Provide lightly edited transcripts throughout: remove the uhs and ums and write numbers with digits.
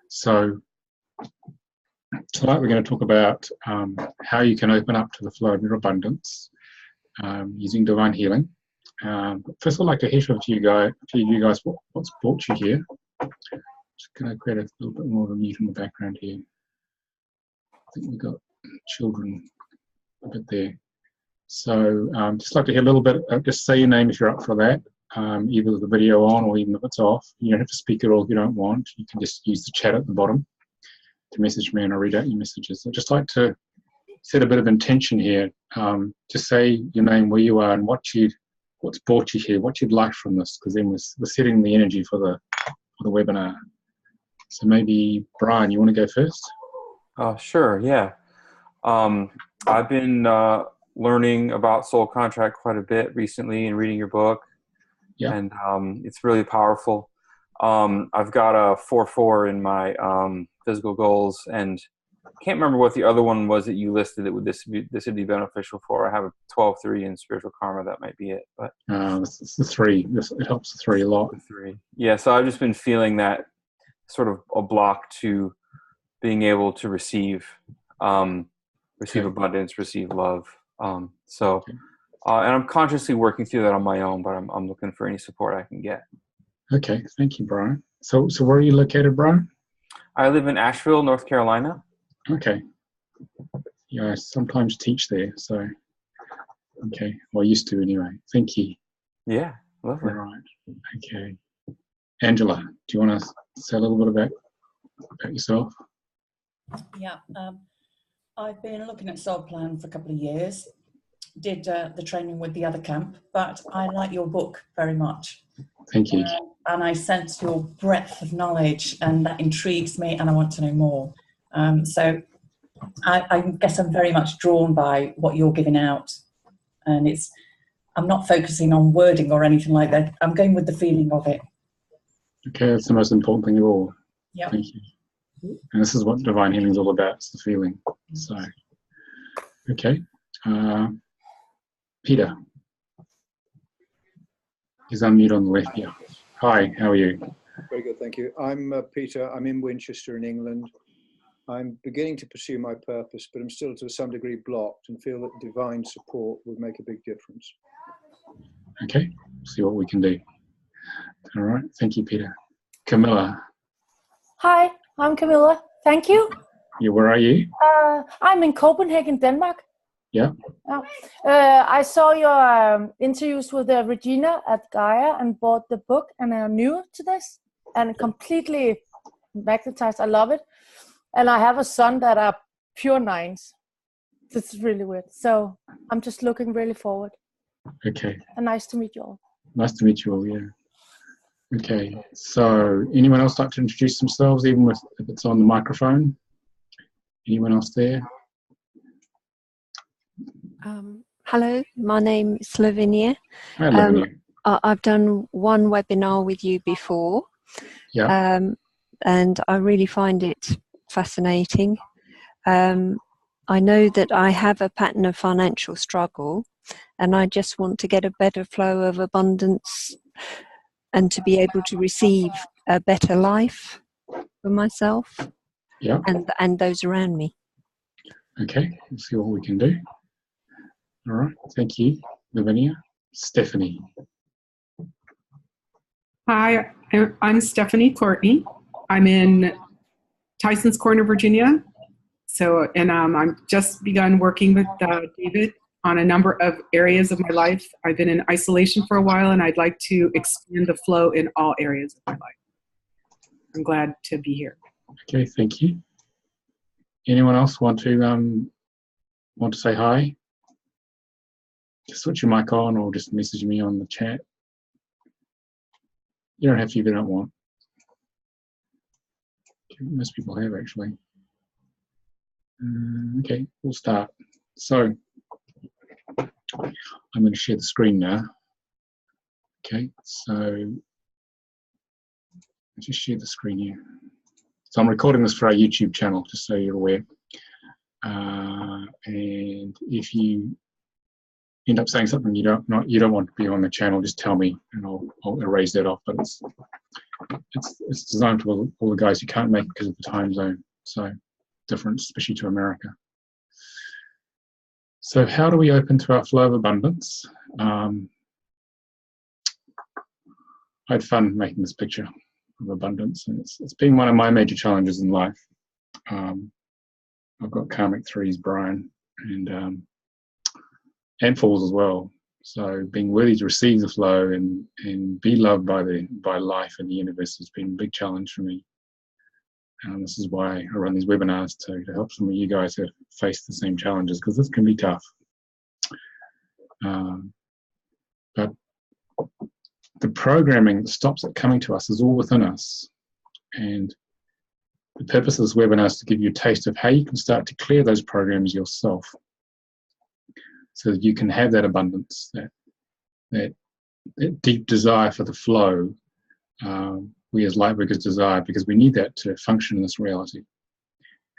So tonight we're going to talk about how you can open up to the flow of your abundance using divine healing. First, I'd like to hear from you guys what's brought you here. Just going to create a little bit more of a mute in the background here. I think we've got children a bit there. So just like to hear a little bit, just say your name if you're up for that, either with the video on or even if it's off. You don't have to speak at all if you don't want. You can just use the chat at the bottom to message me and I'll read out your messages. I'd just like to set a bit of intention here. Just say your name, where you are, and what's brought you here, what you'd like from this, because then we're setting the energy for the webinar. So maybe, Brian, you want to go first? Sure, yeah. I've been learning about soul contract quite a bit recently and reading your book. Yeah. And it's really powerful. I've got a 4-4 in my physical goals, and I can't remember what the other one was that you listed that this would be beneficial for. I have a 12-3 in spiritual karma. That might be it. But it's the 3. It helps the 3 a lot. 3. Yeah. So I've just been feeling that sort of a block to being able to receive abundance, receive love. And I'm consciously working through that on my own, but I'm looking for any support I can get. Okay, thank you, Brian. So where are you located, Brian? I live in Asheville, North Carolina. Okay. Yeah, I sometimes teach there, so okay. Well, I used to anyway. Thank you. Yeah, lovely. All right. Okay. Angela, do you want to say a little bit about yourself? Yeah, I've been looking at Soul Plan for a couple of years. Did the training with the other camp, but I like your book very much. Thank you. And I sense your breadth of knowledge, and that intrigues me, and I want to know more. So I guess I'm very much drawn by what you're giving out, and I'm not focusing on wording or anything like that. I'm going with the feeling of it. Okay, that's the most important thing of all. Yeah. Thank you. And this is what divine healing is all about. It's the feeling. So, okay. Peter. He's unmuted on the left here. Hi, how are you? Very good, thank you. I'm Peter. I'm in Winchester in England. I'm beginning to pursue my purpose, but I'm still to some degree blocked and feel that divine support would make a big difference. Okay, see what we can do. All right, thank you, Peter. Camilla. Hi, I'm Camilla. Thank you. Yeah, where are you? I'm in Copenhagen, Denmark. Yeah. I saw your interviews with Regina at Gaia and bought the book, and I'm new to this and completely magnetized. I love it. And I have a son that are pure 9s. This is really weird. So I'm just looking really forward. Okay. And nice to meet you all. Nice to meet you all, yeah. Okay, so anyone else like to introduce themselves, even if it's on the microphone? Anyone else there? Hello, my name is Lavinia. Hi, Lavinia. I've done one webinar with you before, and I really find it fascinating. I know that I have a pattern of financial struggle, and I just want to get a better flow of abundance and to be able to receive a better life for myself and those around me. Okay, let's see what we can do. All right, thank you, Lavinia. Stephanie. Hi, I'm Stephanie Courtney. I'm in Tysons Corner, Virginia. So, and I've just begun working with David on a number of areas of my life. I've been in isolation for a while, and I'd like to expand the flow in all areas of my life. I'm glad to be here. Okay, thank you. Anyone else want to say hi? Just switch your mic on, or just message me on the chat. You don't have to if you don't want. Okay, most people have actually. Okay, we'll start. So I'm going to share the screen now. Okay, so I'll just share the screen here. So I'm recording this for our YouTube channel, just so you're aware. And if you end up saying something you don't want to be on the channel, just tell me and I'll erase that off. But it's designed for all the guys who can't make it because of the time zone. So different, especially to America. So how do we open to our flow of abundance? I had fun making this picture of abundance, and it's been one of my major challenges in life. I've got karmic threes, Brian, and fours as well. So being worthy to receive the flow and be loved by life and the universe has been a big challenge for me. And this is why I run these webinars to help some of you guys who face the same challenges, because this can be tough. But the programming that stops it coming to us is all within us. And the purpose of this webinar is to give you a taste of how you can start to clear those programs yourself, so that you can have that abundance, that deep desire for the flow we as lightworkers desire, because we need that to function in this reality.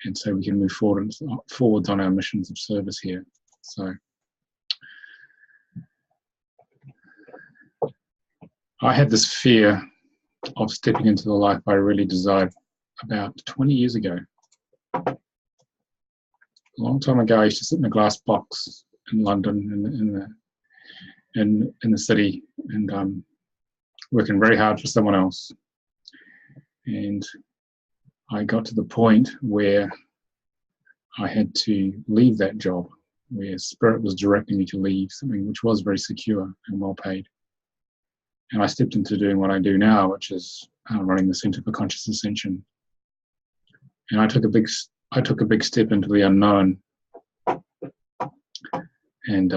And so we can move forwards on our missions of service here. So I had this fear of stepping into the life I really desired about 20 years ago. A long time ago, I used to sit in a glass box in London, in the city, and working very hard for someone else. And I got to the point where I had to leave that job, where Spirit was directing me to leave something which was very secure and well paid. And I stepped into doing what I do now, which is running the Centre for Conscious Ascension. And I took a big step into the unknown. And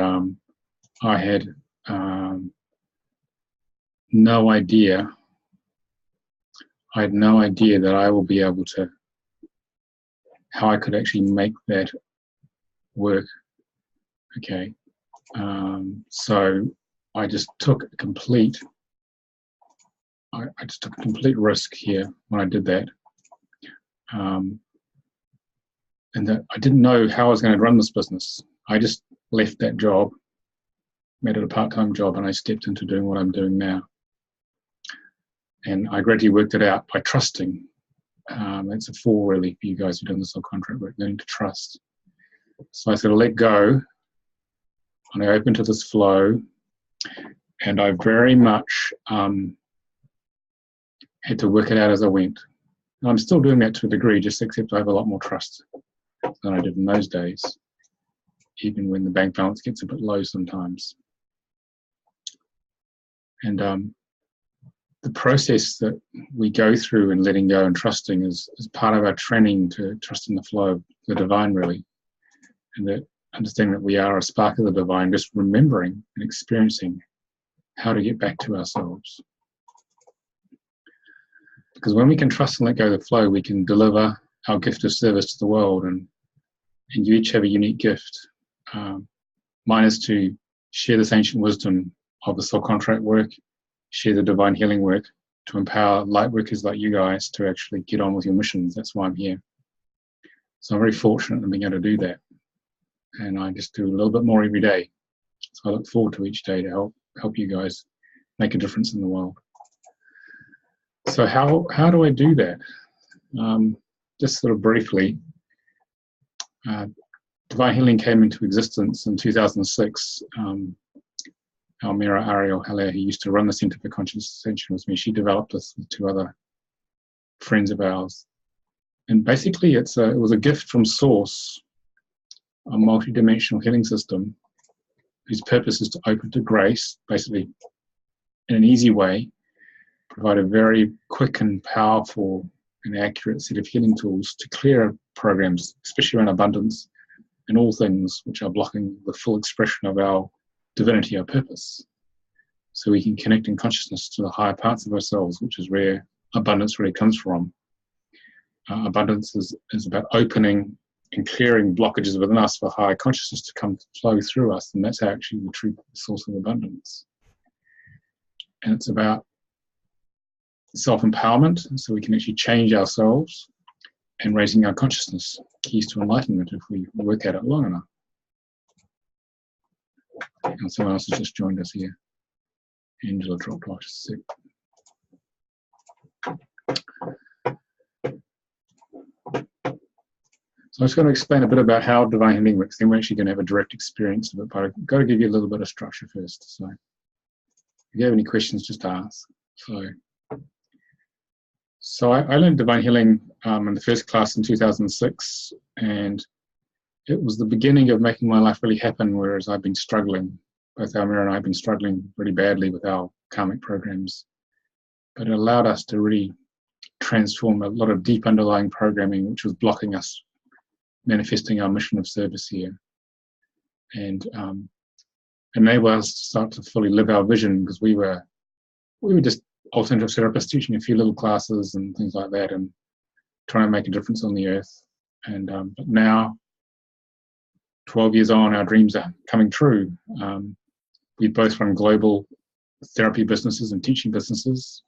I had no idea. I had no idea that I will be able to, how I could actually make that work. Okay. So I just took a complete risk here when I did that. And that I didn't know how I was going to run this business. I just left that job, made it a part-time job, and I stepped into doing what I'm doing now. And I gradually worked it out by trusting. It's a 4 really for you guys who've done this whole contract work, learning to trust. So I sort of let go, and I opened to this flow, and I very much had to work it out as I went. And I'm still doing that to a degree, just except I have a lot more trust than I did in those days, even when the bank balance gets a bit low sometimes. And the process that we go through in letting go and trusting is part of our training to trust in the flow of the divine, really. And that understanding that we are a spark of the divine, just remembering and experiencing how to get back to ourselves. Because when we can trust and let go of the flow, we can deliver our gift of service to the world. And you each have a unique gift. Mine is to share this ancient wisdom of the soul contract work, share the divine healing work, to empower light workers like you guys to actually get on with your missions. That's why I'm here. So I'm very fortunate in being able to do that. And I just do a little bit more every day. So I look forward to each day to help you guys make a difference in the world. So how do I do that? Just sort of briefly, divine healing came into existence in 2006. Almira Ariel Haller, who used to run the Centre for Conscious Ascension with me, she developed this with 2 other friends of ours. And basically it was a gift from Source, a multi-dimensional healing system whose purpose is to open to grace, basically in an easy way, provide a very quick and powerful and accurate set of healing tools to clear programs, especially around abundance and all things which are blocking the full expression of our divinity, our purpose. So we can connect in consciousness to the higher parts of ourselves, which is where abundance really comes from. Abundance is about opening and clearing blockages within us for higher consciousness to come flow through us, and that's actually the true source of abundance. And it's about self-empowerment, so we can actually change ourselves, and raising our consciousness, keys to enlightenment if we work at it long enough. And someone else has just joined us here. Angela dropped off. So I'm just going to explain a bit about how divine healing works. Then we're actually going to have a direct experience of it, but I've got to give you a little bit of structure first. So if you have any questions, just ask. So I learned divine healing in the first class in 2006, and it was the beginning of making my life really happen, whereas I've been struggling. Both Almira and I have been struggling really badly with our karmic programs. But it allowed us to really transform a lot of deep underlying programming which was blocking us manifesting our mission of service here, and enable us to start to fully live our vision, because we were just alternative therapists teaching a few little classes and things like that and trying to make a difference on the earth. And but now, 12 years on, our dreams are coming true. We both run global therapy businesses and teaching businesses.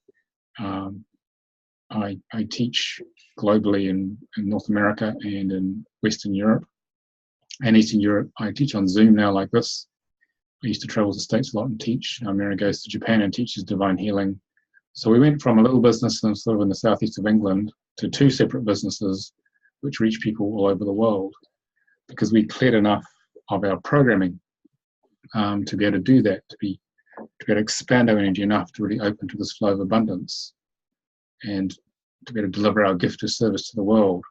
I teach globally in North America and in Western Europe and Eastern Europe. I teach on Zoom now like this. I used to travel to the States a lot and teach. Mira goes to Japan and teaches divine healing. So we went from a little business sort of in the southeast of England to 2 separate businesses which reach people all over the world, because we cleared enough of our programming to be able to do that, to be able to expand our energy enough to really open to this flow of abundance and to be able to deliver our gift of service to the world.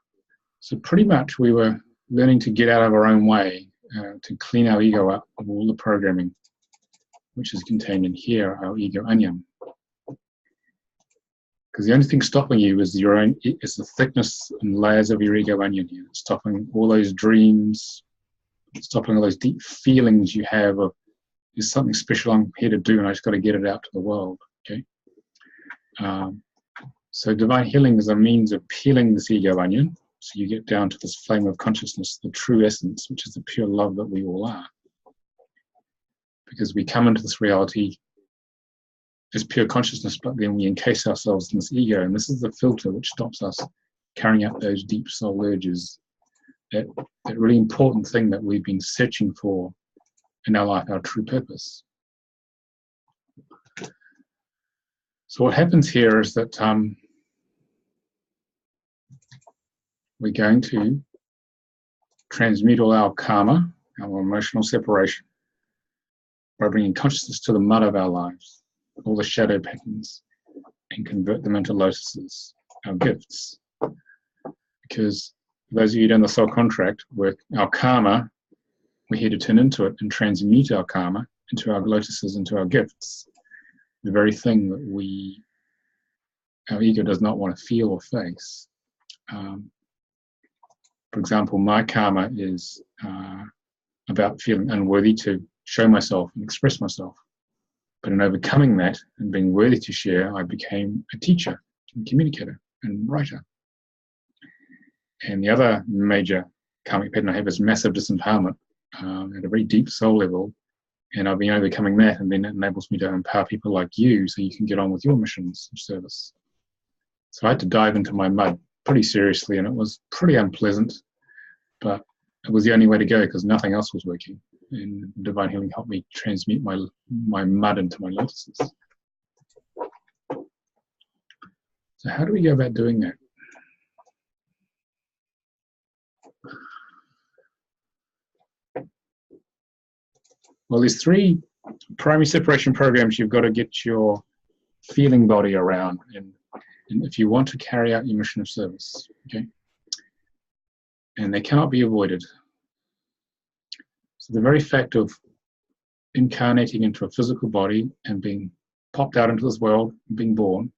So pretty much we were learning to get out of our own way, to clean our ego up of all the programming which is contained in here, our ego onion. Because the only thing stopping you is is the thickness and layers of your ego onion here. It's stopping all those dreams, stopping all those deep feelings you have of, there's something special I'm here to do and I just got to get it out to the world. Okay. So divine healing is a means of peeling this ego onion, so you get down to this flame of consciousness, the true essence, which is the pure love that we all are. Because we come into this reality as pure consciousness, but then we encase ourselves in this ego, and this is the filter which stops us carrying out those deep soul urges, that really important thing that we've been searching for in our life, our true purpose. So what happens here is that we're going to transmute all our karma, our emotional separation, by bringing consciousness to the mud of our lives, all the shadow patterns, and convert them into lotuses, our gifts. Because for those of you who done the soul contract work, our karma, we're here to turn into it and transmute our karma into our lotuses, into our gifts. The very thing that our ego does not want to feel or face. For example, my karma is about feeling unworthy to show myself and express myself. But in overcoming that and being worthy to share, I became a teacher and communicator and writer. And the other major karmic pattern I have is massive disempowerment at a very deep soul level. And I've been overcoming that, and then it enables me to empower people like you so you can get on with your missions of service. So I had to dive into my mud pretty seriously, and it was pretty unpleasant, but it was the only way to go because nothing else was working. And divine healing helped me transmute my mud into my lotuses. So how do we go about doing that? Well, there's 3 primary separation programs you've got to get your feeling body around, and if you want to carry out your mission of service, okay? And they cannot be avoided. So the very fact of incarnating into a physical body and being popped out into this world, being born,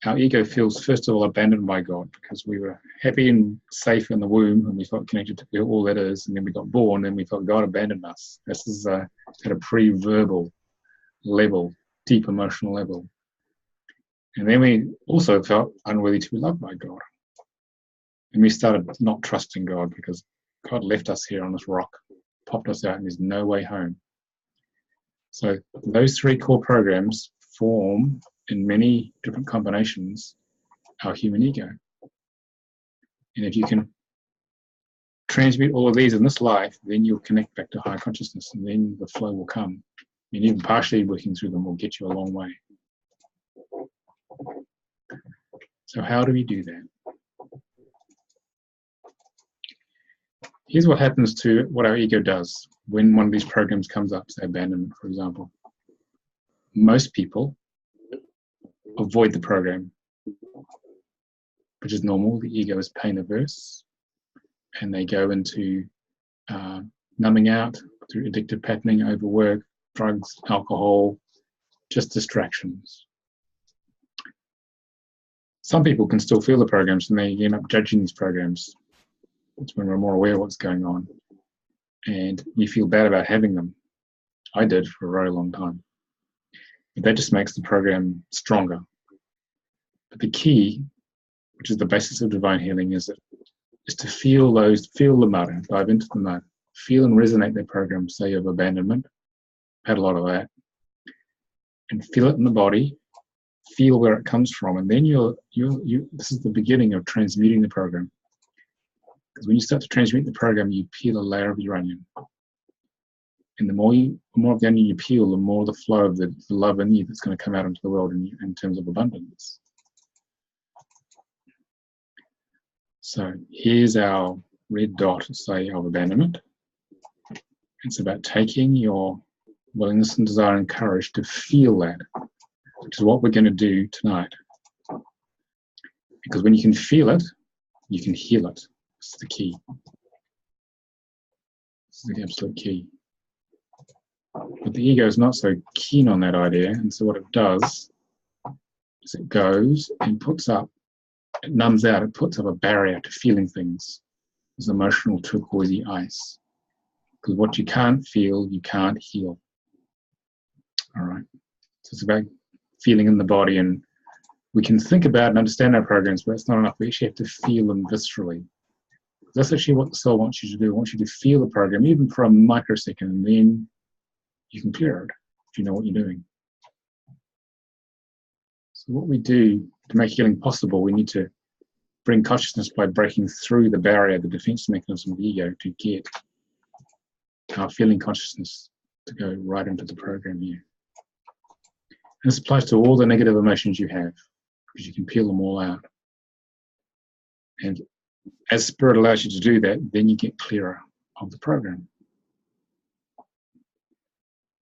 our ego feels first of all abandoned by God, because we were happy and safe in the womb and we felt connected to all that is, and then we got born and we felt God abandoned us. This is at a pre-verbal level, deep emotional level. And then we also felt unworthy to be loved by God. And we started not trusting God because God left us here on this rock, popped us out, and there's no way home. So those 3 core programs form, in many different combinations, our human ego. And if you can transmute all of these in this life, then you'll connect back to higher consciousness, and then the flow will come. And even partially working through them will get you a long way. So how do we do that? here's what happens to what our ego does when one of these programs comes up, say abandonment, for example. Most people avoid the program, which is normal. The ego is pain averse, and they go into numbing out through addictive patterning, overwork, drugs, alcohol, just distractions. Some people can still feel the programs and they end up judging these programs. It's when we're more aware of what's going on. And you feel bad about having them. I did for a very long time. But that just makes the program stronger. But the key, which is the basis of divine healing, is to feel the mud, dive into the mud, feel and resonate that program, say of abandonment. I've had a lot of that. And feel it in the body, feel where it comes from, and then this is the beginning of transmuting the program. Because when you start to transmute the program, you peel a layer of your onion. And the more of the onion you peel, the more the flow of the love in you that's going to come out into the world in terms of abundance. So here's our red dot, say, of abandonment. It's about taking your willingness and desire and courage to feel that, which is what we're going to do tonight. Because when you can feel it, you can heal it. This is the key. This is the absolute key. But the ego is not so keen on that idea, and so what it does is it goes and it numbs out, it puts up a barrier to feeling things. This emotional turquoisey ice. Because what you can't feel, you can't heal. All right. So it's about feeling in the body, and we can think about and understand our programs, but it's not enough. We actually have to feel them viscerally. That's actually what the soul wants you to do. It wants you to feel the program, even for a microsecond, and then you can clear it if you know what you're doing. So what we do to make healing possible, we need to bring consciousness by breaking through the barrier, the defense mechanism of the ego, to get our feeling consciousness to go right into the program here. And this applies to all the negative emotions you have, because you can peel them all out. And as Spirit allows you to do that, then you get clearer of the program.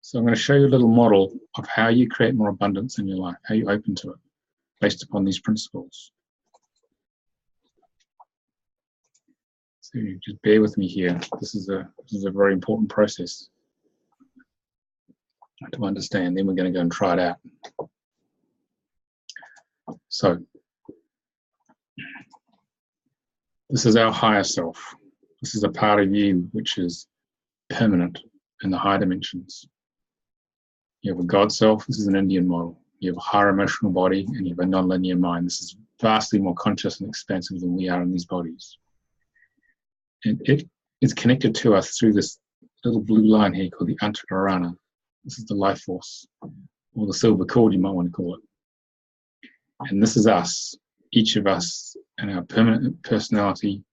So I'm going to show you a little model of how you create more abundance in your life, how you open to it, based upon these principles. So just bear with me here. This is a very important process to understand. Then we're going to go and try it out. So this is our higher self. This is a part of you which is permanent in the higher dimensions. You have a God self. This is an Indian model. You have a higher emotional body, and you have a non-linear mind. This is vastly more conscious and expansive than we are in these bodies. And it is connected to us through this little blue line here called the Antakarana. This is the life force, or the silver cord, you might want to call it. And this is us, each of us, and our permanent personality,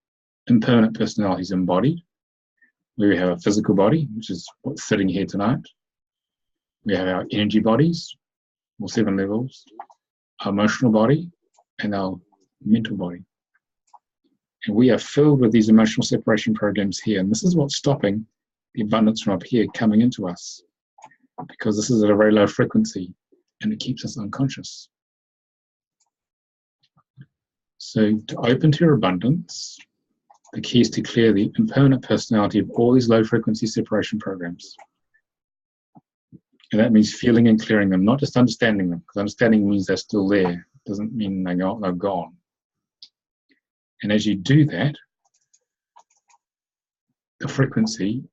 impermanent personalities embodied. We have a physical body, which is what's sitting here tonight. We have our energy bodies, or 7 levels, our emotional body, and our mental body. And we are filled with these emotional separation programs here. And this is what's stopping the abundance from up here coming into us, because this is at a very low frequency and it keeps us unconscious. So to open to your abundance, the key is to clear the impermanent personality of all these low frequency separation programs. And that means feeling and clearing them, not just understanding them, because understanding means they're still there. It doesn't mean they're gone. And as you do that, the frequency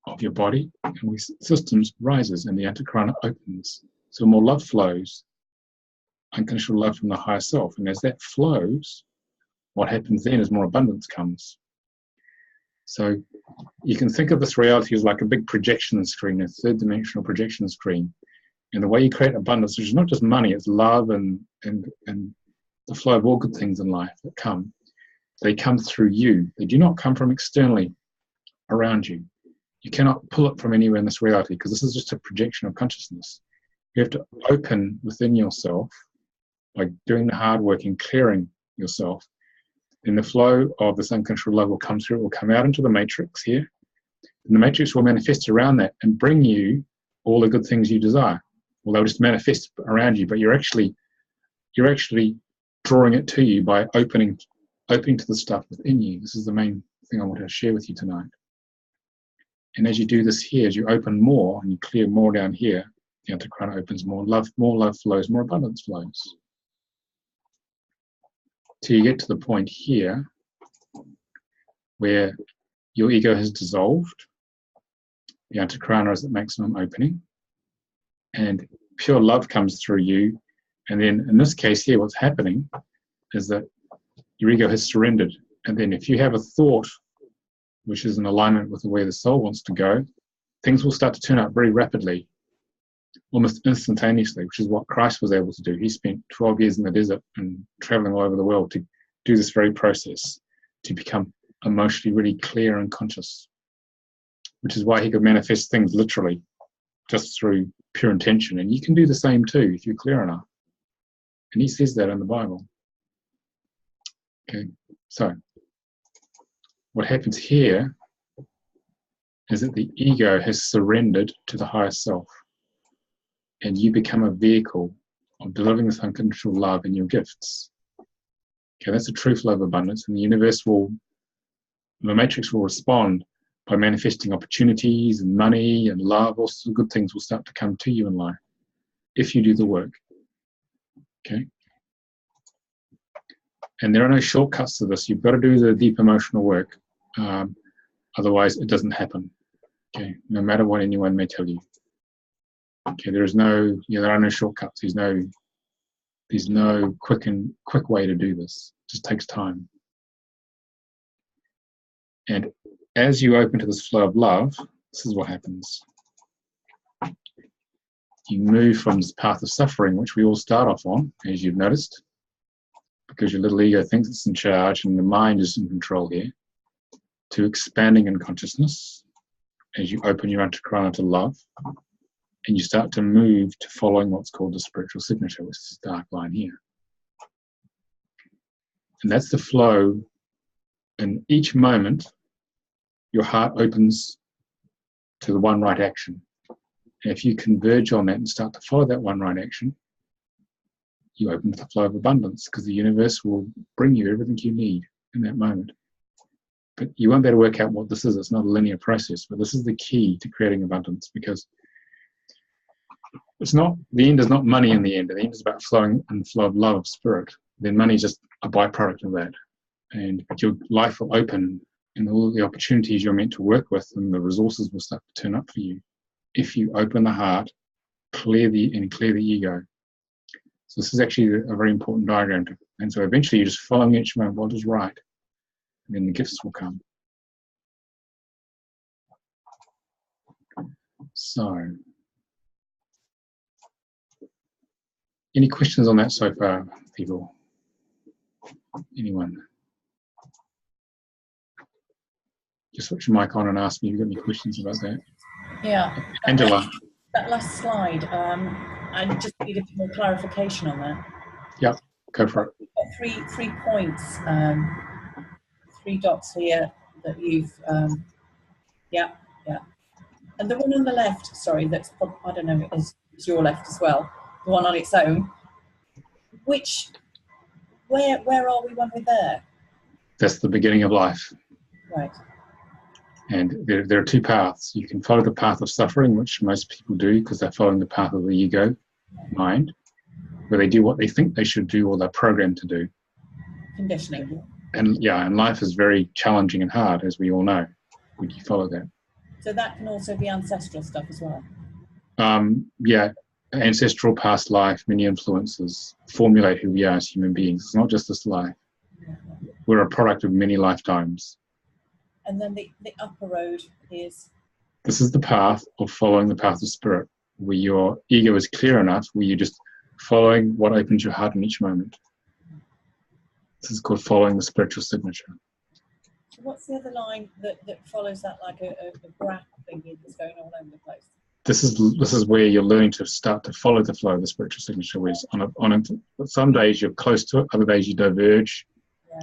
of your body and systems rises and the Antakarana opens. So more love flows, unconditional love from the higher self. And as that flows, what happens then is more abundance comes. So you can think of this reality as like a big projection screen, a third-dimensional projection screen. And the way you create abundance, which is not just money, it's love and the flow of all good things in life that come. They come through you. They do not come from externally around you. You cannot pull it from anywhere in this reality, because this is just a projection of consciousness. You have to open within yourself by doing the hard work and clearing yourself, then the flow of this uncontrolled love will come through, it will come out into the matrix here, and the matrix will manifest around that and bring you all the good things you desire. Well, they'll just manifest around you, but you're actually drawing it to you by opening to the stuff within you. This is the main thing I want to share with you tonight. And as you do this here, as you open more and you clear more down here, the Antakarana opens more love flows, more abundance flows. Till you get to the point here where your ego has dissolved, the Antakarana is at maximum opening, and pure love comes through you. And then in this case here, what's happening is that your ego has surrendered. And then if you have a thought which is in alignment with the way the soul wants to go, things will start to turn out very rapidly, almost instantaneously, which is what Christ was able to do. He spent 12 years in the desert and traveling all over the world to do this very process, to become emotionally really clear and conscious, which is why he could manifest things literally just through pure intention. And you can do the same too if you're clear enough. And he says that in the Bible. Okay, so what happens here is that the ego has surrendered to the higher self, and you become a vehicle of delivering this unconditional love in your gifts. Okay, that's a true flow of abundance, and the matrix will respond by manifesting opportunities and money and love. All sorts of good things will start to come to you in life if you do the work. Okay? And there are no shortcuts to this. You've got to do the deep emotional work. Otherwise, it doesn't happen. Okay? No matter what anyone may tell you. Okay? There are no shortcuts. There's no quick way to do this. It just takes time. And as you open to this flow of love, this is what happens. You move from this path of suffering, which we all start off on, as you've noticed, because your little ego thinks it's in charge and the mind is in control here, to expanding in consciousness as you open your Antakarana to love, and you start to move to following what's called the spiritual signature, which is this dark line here. And that's the flow. In each moment, your heart opens to the one right action. And if you converge on that and start to follow that one right action, you open to the flow of abundance, because the universe will bring you everything you need in that moment. But you won't be able to work out what this is. It's not a linear process, but this is the key to creating abundance, because the end is not money in the end. The end is about flowing in the flow of love of spirit. Then money is just a byproduct of that. But your life will open, and all the opportunities you're meant to work with and the resources will start to turn up for you if you open the heart, clear the ego. So this is actually a very important diagram. And so eventually you're just following each moment what is right, and then the gifts will come. So, any questions on that so far, people? Anyone? Just switch your mic on and ask me if you've got any questions about that. Yeah. Angela. That last slide, I just need a bit more clarification on that. Yeah, go for it. Three points, 3 dots here that you've, yeah. And the one on the left, sorry, that's, I don't know, is your left as well. The one on its own. Where are we when we're there? That's the beginning of life. Right. And there are 2 paths. You can follow the path of suffering, which most people do because they're following the path of the ego mind, where they do what they think they should do or they're programmed to do. Conditioning. And life is very challenging and hard, as we all know, when you follow that. So that can also be ancestral stuff as well? Yeah, ancestral, past life, many influences formulate who we are as human beings. It's not just this life. We're a product of many lifetimes. And then the upper road is? This is the path of following the path of spirit, where your ego is clear enough, where you're just following what opens your heart in each moment. This is called following the spiritual signature. So what's the other line that follows that, like a graph thingy that's going all over the place? This is where you're learning to start to follow the flow of the spiritual signature. Whereas on some days you're close to it, other days you diverge.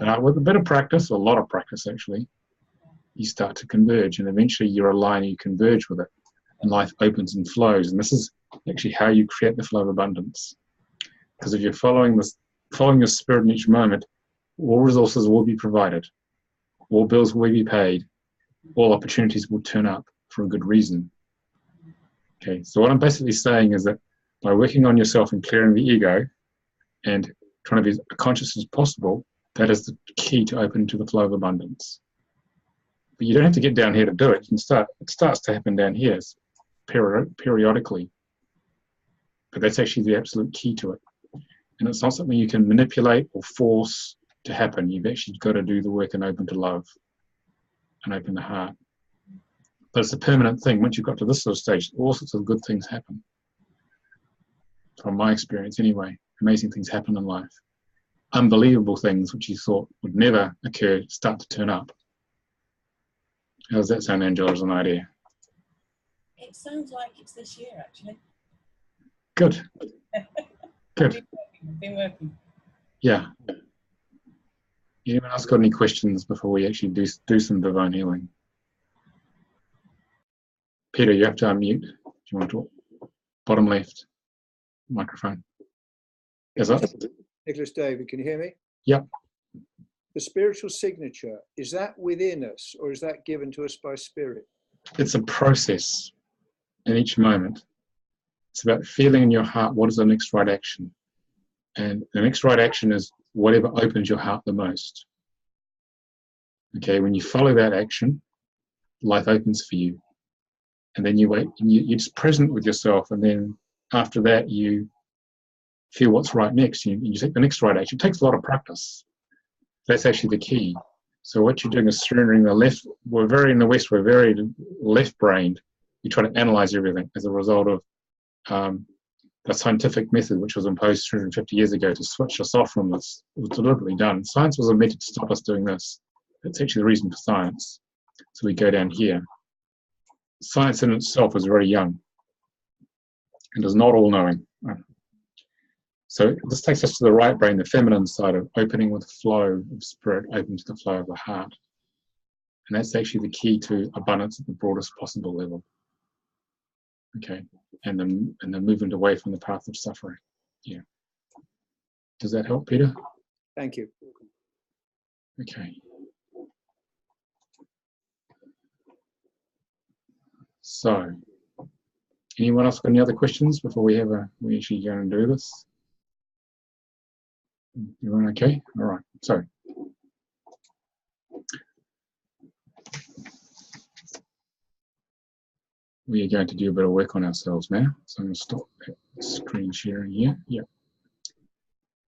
With a bit of practice, a lot of practice actually, you start to converge, and eventually you're aligned and you converge with it, and life opens and flows. And this is actually how you create the flow of abundance. Because if you're following your spirit in each moment, all resources will be provided, all bills will be paid, all opportunities will turn up for a good reason. Okay, so what I'm basically saying is that by working on yourself and clearing the ego and trying to be as conscious as possible, that is the key to open to the flow of abundance. But you don't have to get down here to do it. It starts to happen down here periodically. But that's actually the absolute key to it. And it's not something you can manipulate or force to happen. You've actually got to do the work and open to love and open the heart. But it's a permanent thing. Once you've got to this sort of stage, all sorts of good things happen. From my experience anyway, amazing things happen in life. Unbelievable things which you thought would never occur start to turn up. How does that sound, Angela, as an idea? It sounds like it's this year, actually. Good. Good. Been working. Yeah. Anyone else got any questions before we actually do some divine healing? Peter, you have to unmute. Do you want to talk? Bottom left microphone. Is that? Nicolas, David, can you hear me? Yep. The spiritual signature, is that within us or is that given to us by spirit? It's a process in each moment. It's about feeling in your heart what is the next right action. And the next right action is whatever opens your heart the most. Okay, when you follow that action, life opens for you. And then you wait, and you're just present with yourself, and then after that you feel what's right next. You take the next right action. It takes a lot of practice. That's actually the key. So what you're doing is surrendering the left. In the West, we're very left-brained. You try to analyze everything as a result of the scientific method, which was imposed 250 years ago to switch us off from this. It was deliberately done. Science was invented to stop us doing this. That's actually the reason for science. So we go down here. Science in itself is very young and is not all-knowing. So this takes us to the right brain, the feminine side of opening with flow of spirit, open to the flow of the heart. And that's actually the key to abundance at the broadest possible level. Okay, and the movement away from the path of suffering. Yeah. Does that help, Peter? Thank you. Okay. So, anyone else got any other questions before we actually go and do this? Everyone okay? All right. So, we are going to do a bit of work on ourselves now. So I'm going to stop that screen sharing here. Yeah.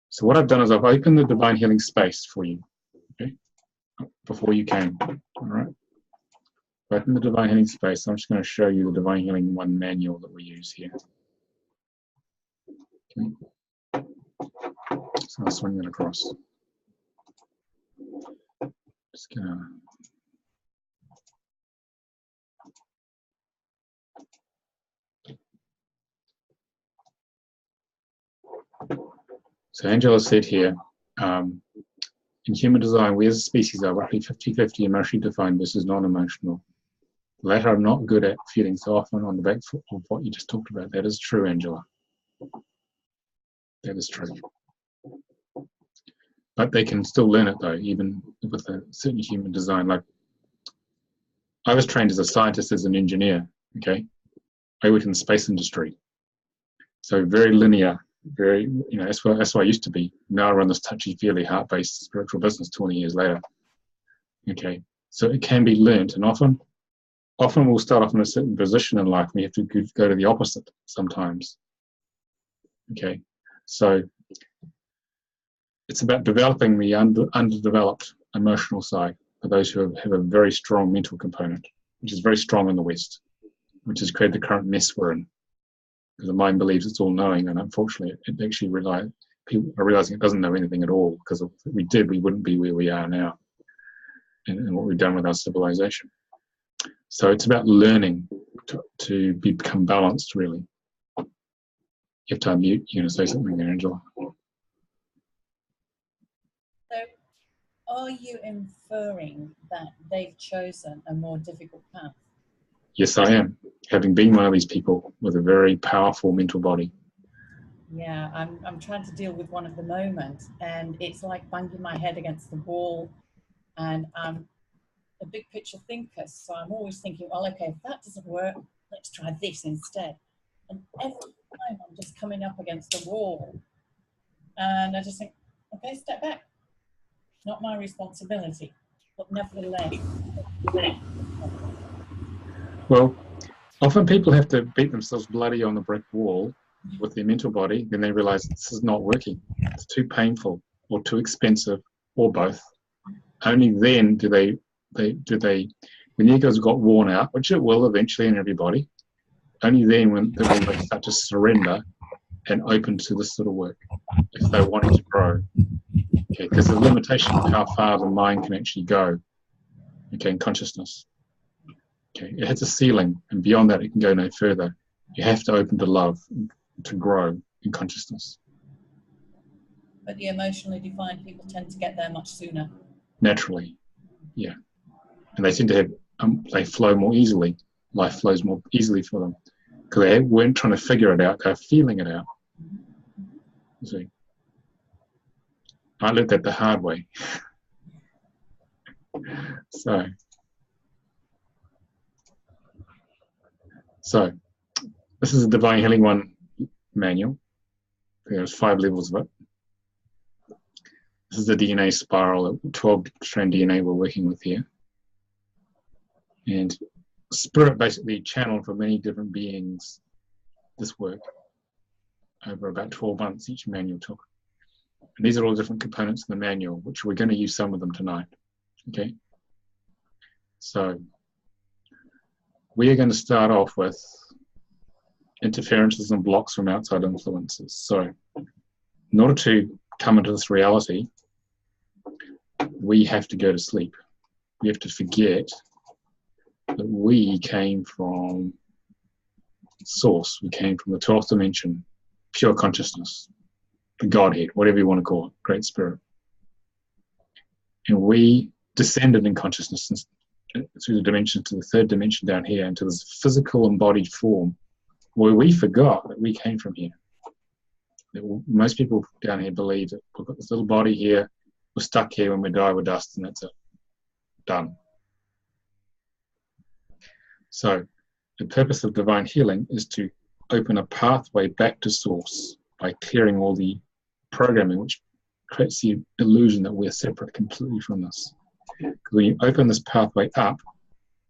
So what I've done is I've opened the divine healing space for you. Okay. Before you came. All right. Open the divine healing space. I'm just going to show you the divine healing 1 manual that we use here. Okay. So I'll swing that across. Just gonna So Angela said here, in human design, we as a species are roughly 50-50 emotionally defined versus non-emotional. The latter are not good at feeling so often on the back foot of what you just talked about. That is true, Angela. That is true. But they can still learn it though, even with a certain human design. Like, I was trained as a scientist, as an engineer, okay? I worked in the space industry. So very linear, very, that's what I used to be. Now I run this touchy-feely, heart-based spiritual business 20 years later. Okay, so it can be learnt, and often we'll start off in a certain position in life. We have to go to the opposite sometimes. Okay, so it's about developing the underdeveloped emotional side for those who have a very strong mental component, which is very strong in the West, which has created the current mess we're in. Because the mind believes it's all knowing, and unfortunately, it actually people are realizing it doesn't know anything at all. Because if we did, we wouldn't be where we are now, and what we've done with our civilization. So it's about learning to become balanced, really. You have to unmute. You're going to say something there, Angela. So are you inferring that they've chosen a more difficult path? Yes, I am. Having been one of these people with a very powerful mental body. Yeah, I'm trying to deal with one at the moment, and it's like banging my head against the wall. And I'm a big picture thinker, so I'm always thinking, well, okay, if that doesn't work, let's try this instead. And every time I'm just coming up against the wall, and I just think, okay, step back. Not my responsibility, but nevertheless. Well, often people have to beat themselves bloody on the brick wall with their mental body, then they realize this is not working. It's too painful or too expensive or both. Only then do they when the egos got worn out, which it will eventually in everybody, only then will they start to surrender and open to this sort of work if they wanted to grow. Okay, because the limitation of how far the mind can actually go, okay, in consciousness. Okay, it has a ceiling, and beyond that it can go no further. You have to open to love, to grow in consciousness. But the emotionally defined people tend to get there much sooner. Naturally, yeah. And they tend to have, they flow more easily. Life flows more easily for them. Because they weren't trying to figure it out, they're feeling it out. You see? I learned that the hard way. So, this is a Divine Healing 1 manual. There's 5 levels of it. This is the DNA spiral, 12-strand DNA we're working with here. And Spirit basically channeled for many different beings this work over about 12 months each manual took. And these are all different components in the manual, which we're going to use some of them tonight. Okay? So, we are going to start off with interferences and blocks from outside influences. So, in order to come into this reality, we have to go to sleep. We have to forget that we came from Source. We came from the 12th dimension, pure consciousness, the Godhead, whatever you want to call it, Great Spirit. And we descended in consciousness through the dimensions to the 3rd dimension down here, into this physical embodied form, where we forgot that we came from here. Most people down here believe that we've got this little body here, we're stuck here, when we die we're dust, and that's it. Done. So, the purpose of divine healing is to open a pathway back to Source by clearing all the programming which creates the illusion that we're separate completely from this. Because when you open this pathway up,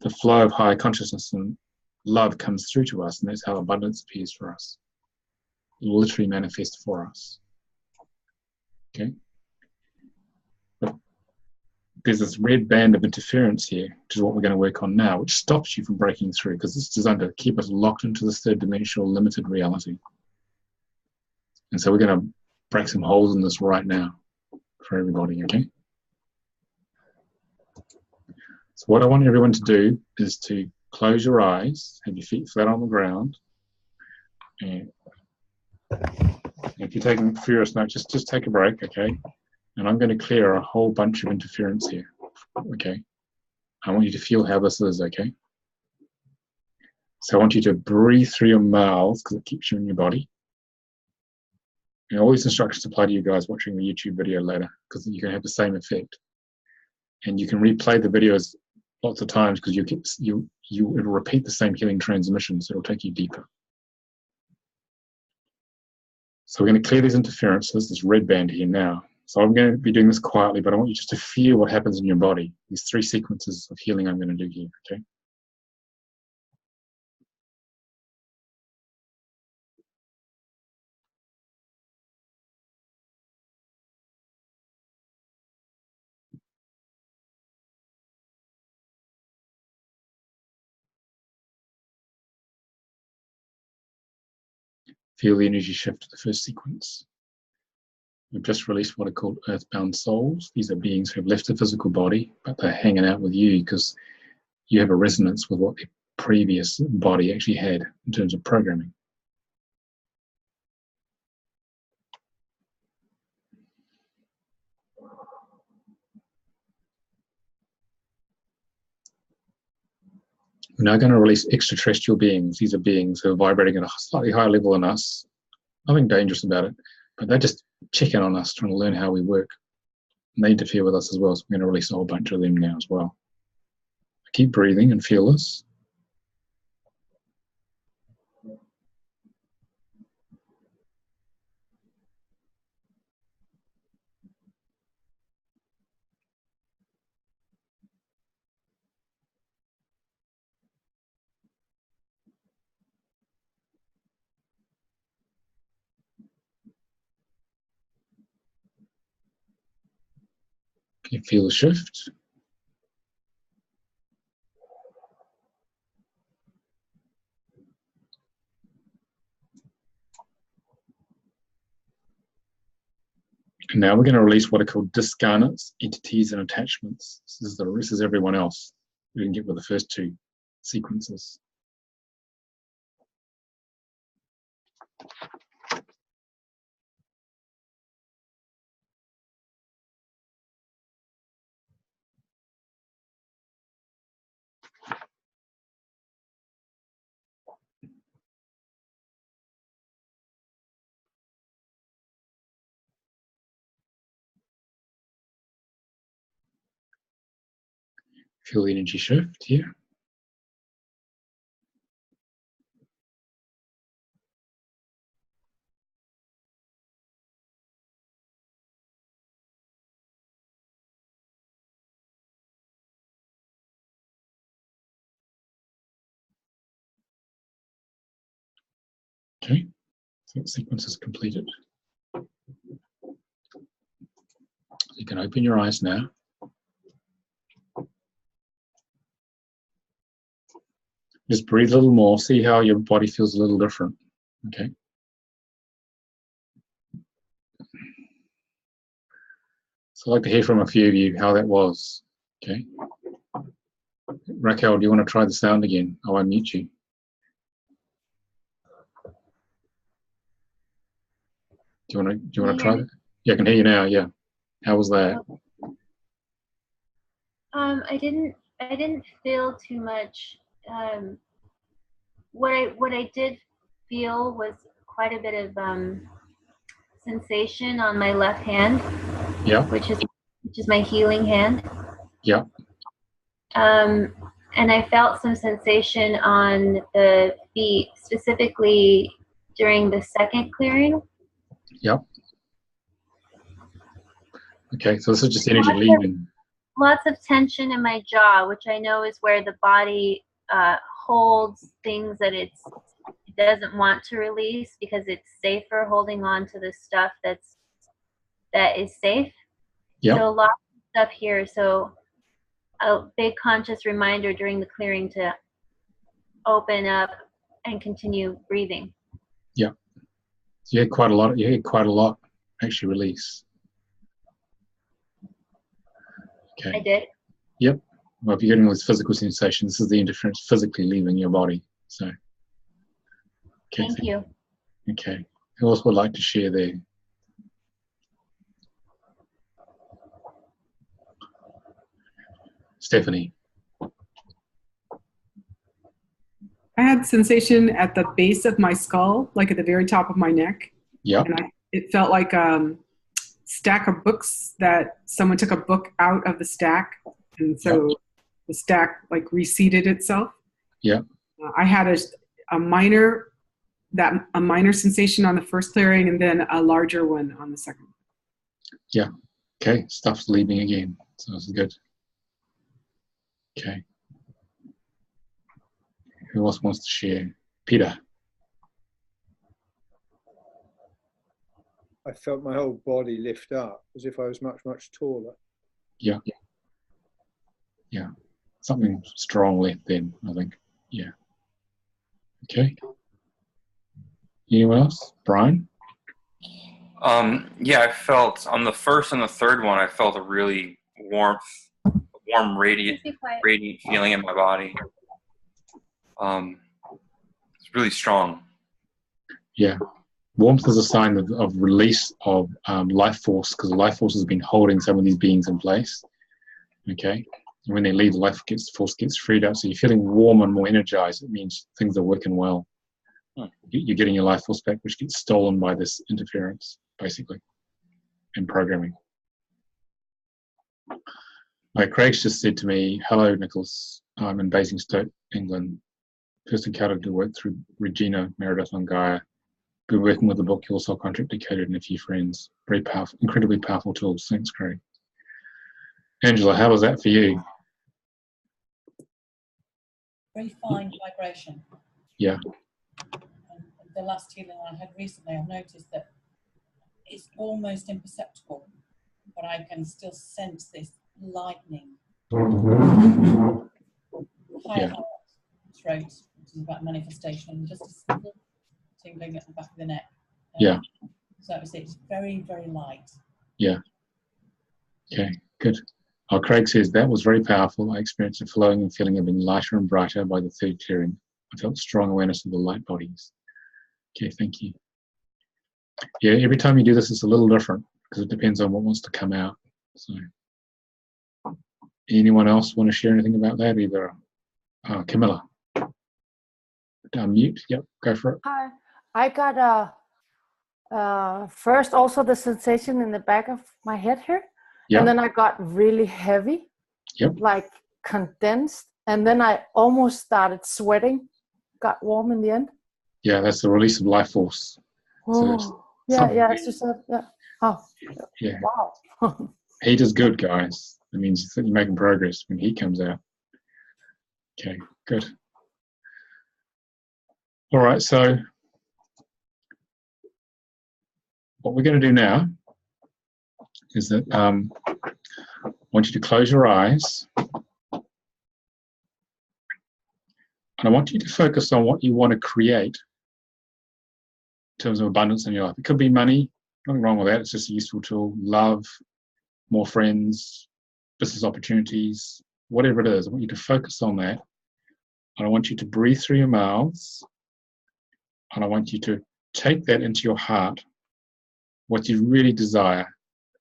the flow of higher consciousness and love comes through to us, and that's how abundance appears for us. It will literally manifest for us. Okay? But there's this red band of interference here, which is what we're going to work on now, which stops you from breaking through, because it's designed to keep us locked into this 3rd dimensional limited reality. And so we're going to break some holes in this right now for everybody, okay? So what I want everyone to do is to close your eyes, have your feet flat on the ground, and if you're taking furious notes, just take a break, okay? And I'm going to clear a whole bunch of interference here, okay? I want you to feel how this is, okay? So I want you to breathe through your mouths, because it keeps you in your body. And all these instructions apply to you guys watching the YouTube video later, because you can have the same effect. And you can replay the videos lots of times, because it'll repeat the same healing transmissions. It'll take you deeper. So we're going to clear these interferences, this red band here now. So I'm going to be doing this quietly, but I want you just to feel what happens in your body. These 3 sequences of healing I'm going to do here, okay? Feel the energy shift to the first sequence. We've just released what are called earthbound souls. These are beings who have left the physical body, but they're hanging out with you because you have a resonance with what their previous body actually had in terms of programming. We're now going to release extraterrestrial beings. These are beings who are vibrating at a slightly higher level than us. Nothing dangerous about it, but they're just checking on us, trying to learn how we work. And they interfere with us as well, so we're going to release a whole bunch of them now as well. Keep breathing and feel this. Can you feel the shift? And now we're going to release what are called discarnates, entities, and attachments. This is everyone else we didn't get with the first two sequences. Feel the energy shift here. Okay, so the sequence is completed. You can open your eyes now. Just breathe a little more, see how your body feels a little different, okay? So I'd like to hear from a few of you how that was, okay? Raquel, do you want to try the sound again? I'll unmute you. Do you want to try that? Yeah, I can hear you now, yeah. How was that? I didn't feel too much. What I did feel was quite a bit of sensation on my left hand. Yeah. Which is my healing hand. Yeah. And I felt some sensation on the feet, specifically during the second clearing. Yeah. Okay, so this is just energy leaving. Lots of tension in my jaw, which I know is where the body holds things that it doesn't want to release because it's safer holding on to the stuff that is safe. Yeah. So lots of stuff here. So a big conscious reminder during the clearing to open up and continue breathing. Yeah. So you had quite a lot actually release. Okay. I did. Yep. Well, if you're getting all these physical sensations, this is the interference physically leaving your body. So. Okay, Thank you. Okay. Who else would like to share there? Stephanie. I had sensation at the base of my skull, like at the very top of my neck. Yeah. And it felt like a stack of books that someone took a book out of the stack. And so the stack like reseated itself. Yeah. I had a minor sensation on the first clearing and then a larger one on the second. Yeah. Okay. Stuff's leaving again. So this is good. Okay. Who else wants to share? Peter. I felt my whole body lift up as if I was much, much taller. Yeah. Yeah. Something strong left then, I think. Yeah. Okay. Anyone else? Brian? Yeah, I felt on the first and the third one, I felt a really warm, radiant feeling in my body. It's really strong. Yeah. Warmth is a sign of release of life force, because life force has been holding some of these beings in place. Okay. And when they leave, the life force gets freed up. So you're feeling warm and more energized. It means things are working well. You're getting your life force back, which gets stolen by this interference, basically, and programming. Like Craig's just said to me, hello, Nicolas. I'm in Basingstoke, England. First encountered to work through Regina, Meredith, and Gaia. Been working with the book Your Soul Contract Decoded and a few friends. Very powerful, incredibly powerful tools. Thanks, Craig. Angela, how was that for you? Very fine vibration. Yeah. And the last healing I had recently, I've noticed that it's almost imperceptible, but I can still sense this lightning. Higher heart, throat, which is about manifestation, and just a simple tingling at the back of the neck. Yeah. So it's very, very light. Yeah. Okay, good. Oh, Craig says, that was very powerful. I experienced a flowing and feeling of being lighter and brighter by the third clearing. I felt strong awareness of the light bodies. Okay, thank you. Yeah, every time you do this, it's a little different because it depends on what wants to come out. So, anyone else want to share anything about that? Either Camilla. Mute. Yep, go for it. Hi. I got first also the sensation in the back of my head here. Yep. And then I got really heavy, like condensed. And then I almost started sweating, got warm in the end. Yeah, that's the release of life force. Oh, so yeah, it's just yeah. Oh, yeah. Wow. Heat is good, guys. It means that you're making progress when heat comes out. Okay, good. All right, so what we're going to do now is that I want you to close your eyes, and I want you to focus on what you want to create in terms of abundance in your life. It could be money, nothing wrong with that, it's just a useful tool. Love, more friends, business opportunities, whatever it is. I want you to focus on that, and I want you to breathe through your mouths, and I want you to take that into your heart, what you really desire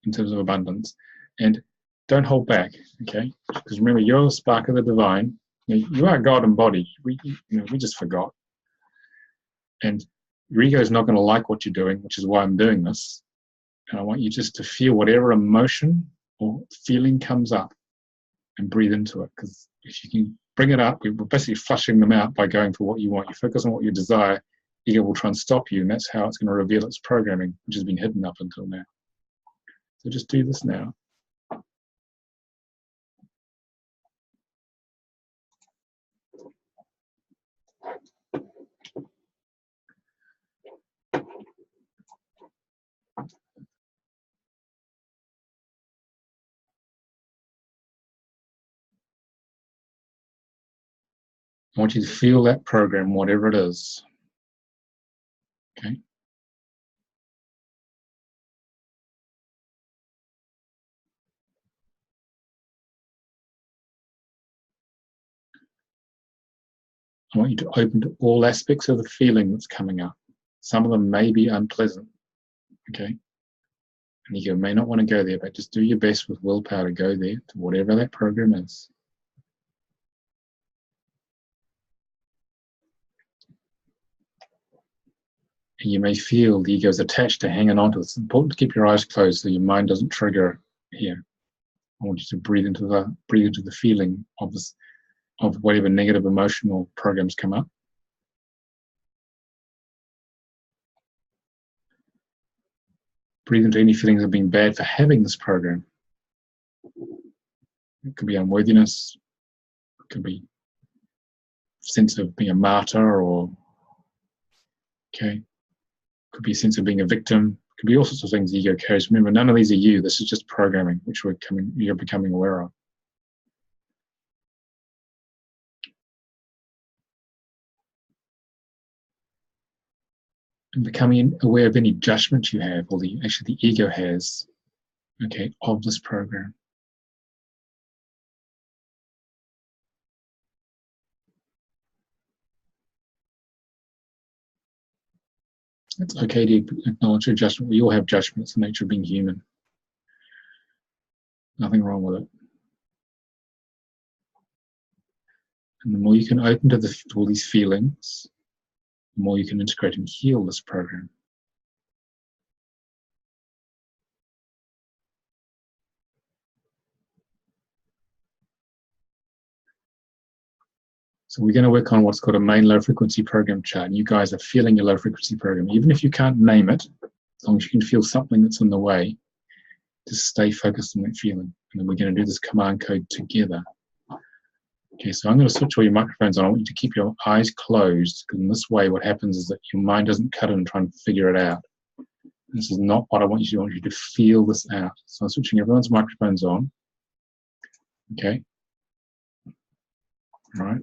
in terms of abundance, and don't hold back, okay? Because remember, you're the spark of the divine. You are God embodied. We just forgot. And your ego is not going to like what you're doing, which is why I'm doing this. And I want you just to feel whatever emotion or feeling comes up and breathe into it. Because if you can bring it up, we're basically flushing them out by going for what you want. You focus on what you desire, ego will try and stop you, and that's how it's going to reveal its programming, which has been hidden up until now. So just do this now. I want you to feel that program, whatever it is. Okay? I want you to open to all aspects of the feeling that's coming up. Some of them may be unpleasant, okay? And you may not want to go there, but just do your best with willpower to go there, to whatever that program is. And you may feel the ego is attached to hanging on to it. It's important to keep your eyes closed so your mind doesn't trigger here. I want you to breathe into the feeling of this, of whatever negative emotional programs come up. Breathe into any feelings of being bad for having this program. It could be unworthiness, it could be sense of being a martyr, or could be a sense of being a victim. It could be all sorts of things the ego carries. Remember, none of these are you. This is just programming, which you're becoming aware of. And becoming aware of any judgment you have, or actually the ego has, okay, of this program. It's okay to acknowledge your judgment. We all have judgment. It's the nature of being human. Nothing wrong with it. And the more you can open to all these feelings, the more you can integrate and heal this program. So we're going to work on what's called a main low frequency program chart. And you guys are feeling your low frequency program. Even if you can't name it, as long as you can feel something that's in the way, just stay focused on that feeling. And then we're going to do this command code together. Okay, so I'm going to switch all your microphones on. I want you to keep your eyes closed, because in this way what happens is that your mind doesn't cut in and try and figure it out. This is not what I want you to do. I want you to feel this out. So I'm switching everyone's microphones on. Okay. All right.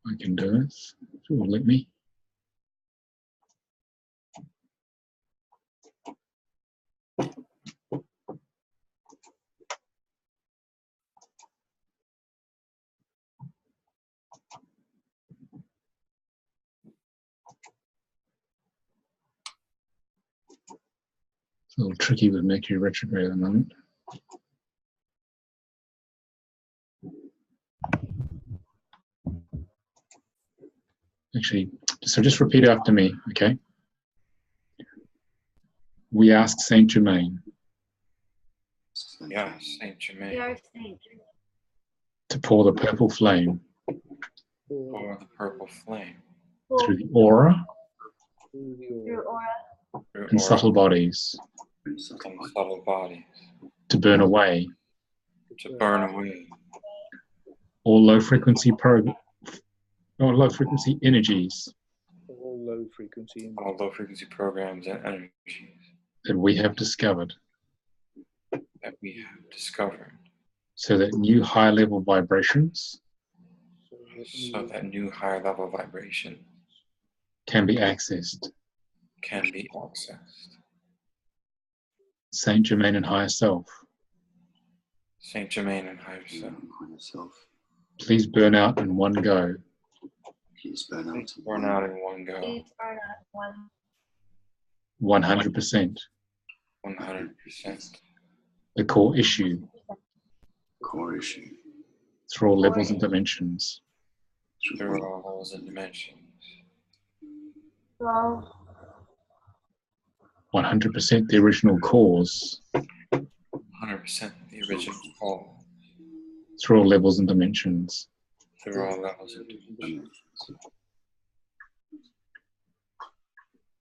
I can do it. It will let me. It's a little tricky with Mercury retrograde at the moment. Actually, so just repeat after me, okay? We ask Saint Germain. Yeah, Saint Germain. We are Saint Germain. To pour the purple flame. Pour the purple flame. Through the aura. Through aura. And subtle bodies. And subtle bodies. To burn away. To burn away. All low frequency energies. All low frequency. All low frequency programs and energies. That we have discovered. That we have discovered. So that new high level vibrations. So that new higher level vibration. Can be accessed. Can be accessed. Saint Germain and higher self. Saint Germain and higher self. Please burn out in one go. Please burn out in one go. Please burn out one. 100%. 100%. The core issue. Core issue. Through all levels and dimensions. Through all levels and dimensions. Well, 100% the original cause. 100% the original cause. Through all levels and dimensions. Through all levels and dimensions.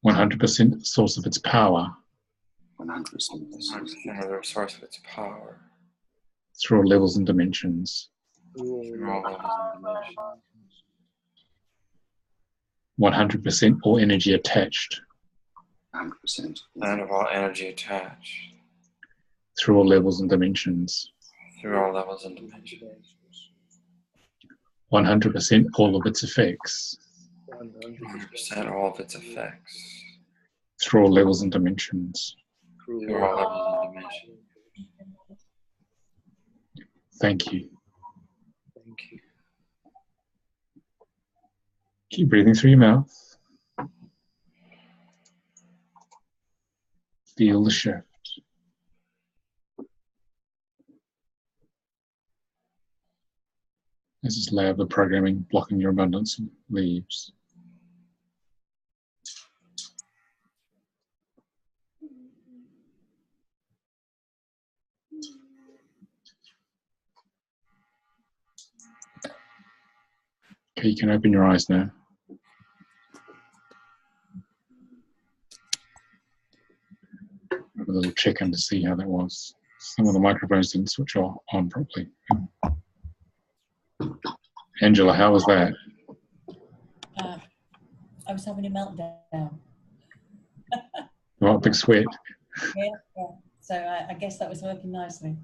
100% the source of its power. 100% the source of its power. Through all levels and dimensions. Through all levels and dimensions. 100% all energy attached. 100%. And of all energy attached. Through all levels and dimensions. Through all levels and dimensions. 100% all of its effects. 100% all of its effects. Through all levels and dimensions. Through all levels and dimensions. Thank you. Thank you. Keep breathing through your mouth. Feel the shift. This is layer of the programming blocking your abundance leaves. Okay, you can open your eyes now. Have a little check in to see how that was. Some of the microphones didn't switch on properly. Angela, how was that? I was having a meltdown. Oh, big sweat. Yeah. So I guess that was working nicely.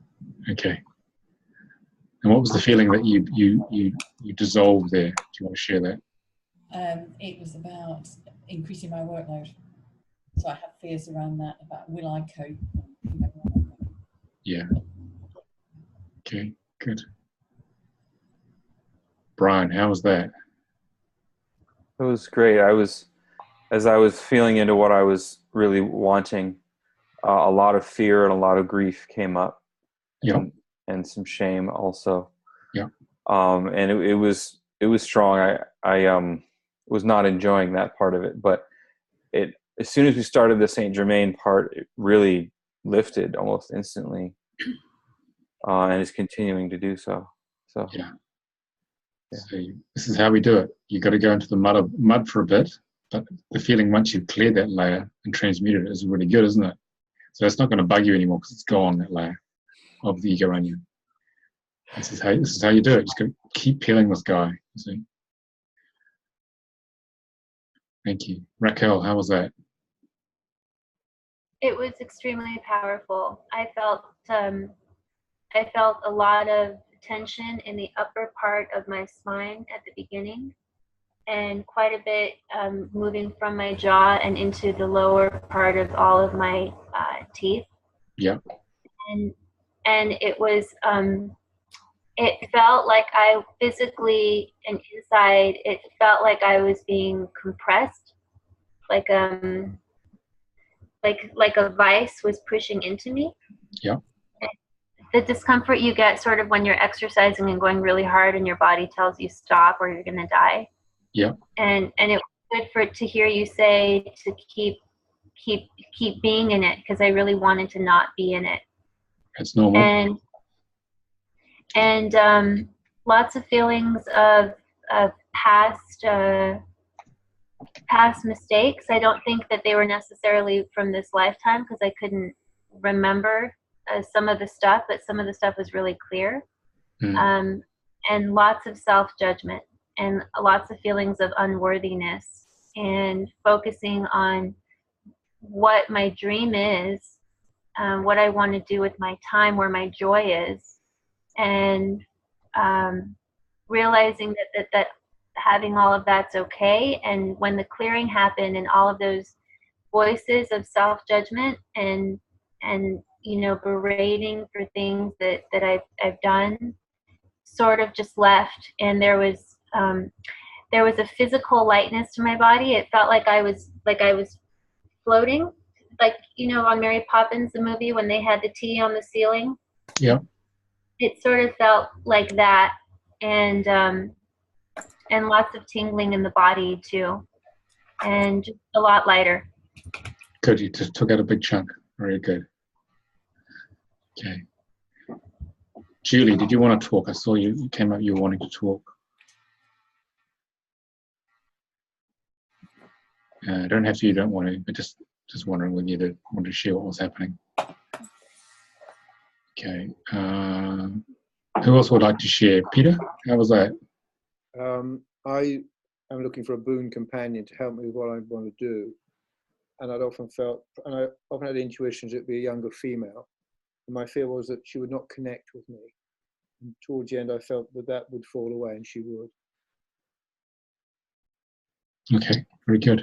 Okay. And what was the feeling that you dissolved there? Do you want to share that? It was about increasing my workload. So I have fears around that, about will I cope? Yeah. Okay, good. Brian, how was that? It was great. As I was feeling into what I was really wanting, a lot of fear and a lot of grief came up. and some shame also. Yeah. And it was strong. I was not enjoying that part of it, but as soon as we started the Saint Germain part, it really lifted almost instantly, and is continuing to do so. So yeah. So this is how we do it. You got to go into the mud for a bit, but the feeling once you've cleared that layer and transmuted it is really good, isn't it? So it's not going to bug you anymore because it's gone, that layer of the ego onion. This is how you do it. Just got to keep peeling this guy. You see. Thank you, Raquel. How was that? It was extremely powerful. I felt a lot of tension in the upper part of my spine at the beginning, and quite a bit moving from my jaw and into the lower part of all of my teeth. Yeah. And it was it felt like I physically and inside, it felt like I was being compressed, like a vice was pushing into me. Yeah. The discomfort you get sort of when you're exercising and going really hard and your body tells you stop or you're going to die. Yeah. And it was good to hear you say to keep being in it, because I really wanted to not be in it. It's normal. And lots of feelings of past mistakes. I don't think that they were necessarily from this lifetime, because I couldn't remember some of the stuff, but some of the stuff was really clear. And lots of self-judgment and lots of feelings of unworthiness, and focusing on what my dream is, what I want to do with my time, where my joy is, and realizing that having all of that's okay. And when the clearing happened and all of those voices of self-judgment and berating for things that I've done sort of just left, and there was a physical lightness to my body. It felt like I was floating, like on Mary Poppins, the movie, when they had the tea on the ceiling. Yeah. It sort of felt like that, and lots of tingling in the body too, and just a lot lighter. Good, you just took out a big chunk. Very good. Okay. Julie, did you want to talk? I saw you came up, you were wanting to talk. Don't have to, you don't want to, but just wondering whether you want to share what was happening. Okay. Who else would like to share? Peter, how was that? I am looking for a boon companion to help me with what I want to do. And I often had intuitions it'd be a younger female. And my fear was that she would not connect with me. And towards the end, I felt that would fall away, and she would. Okay, very good.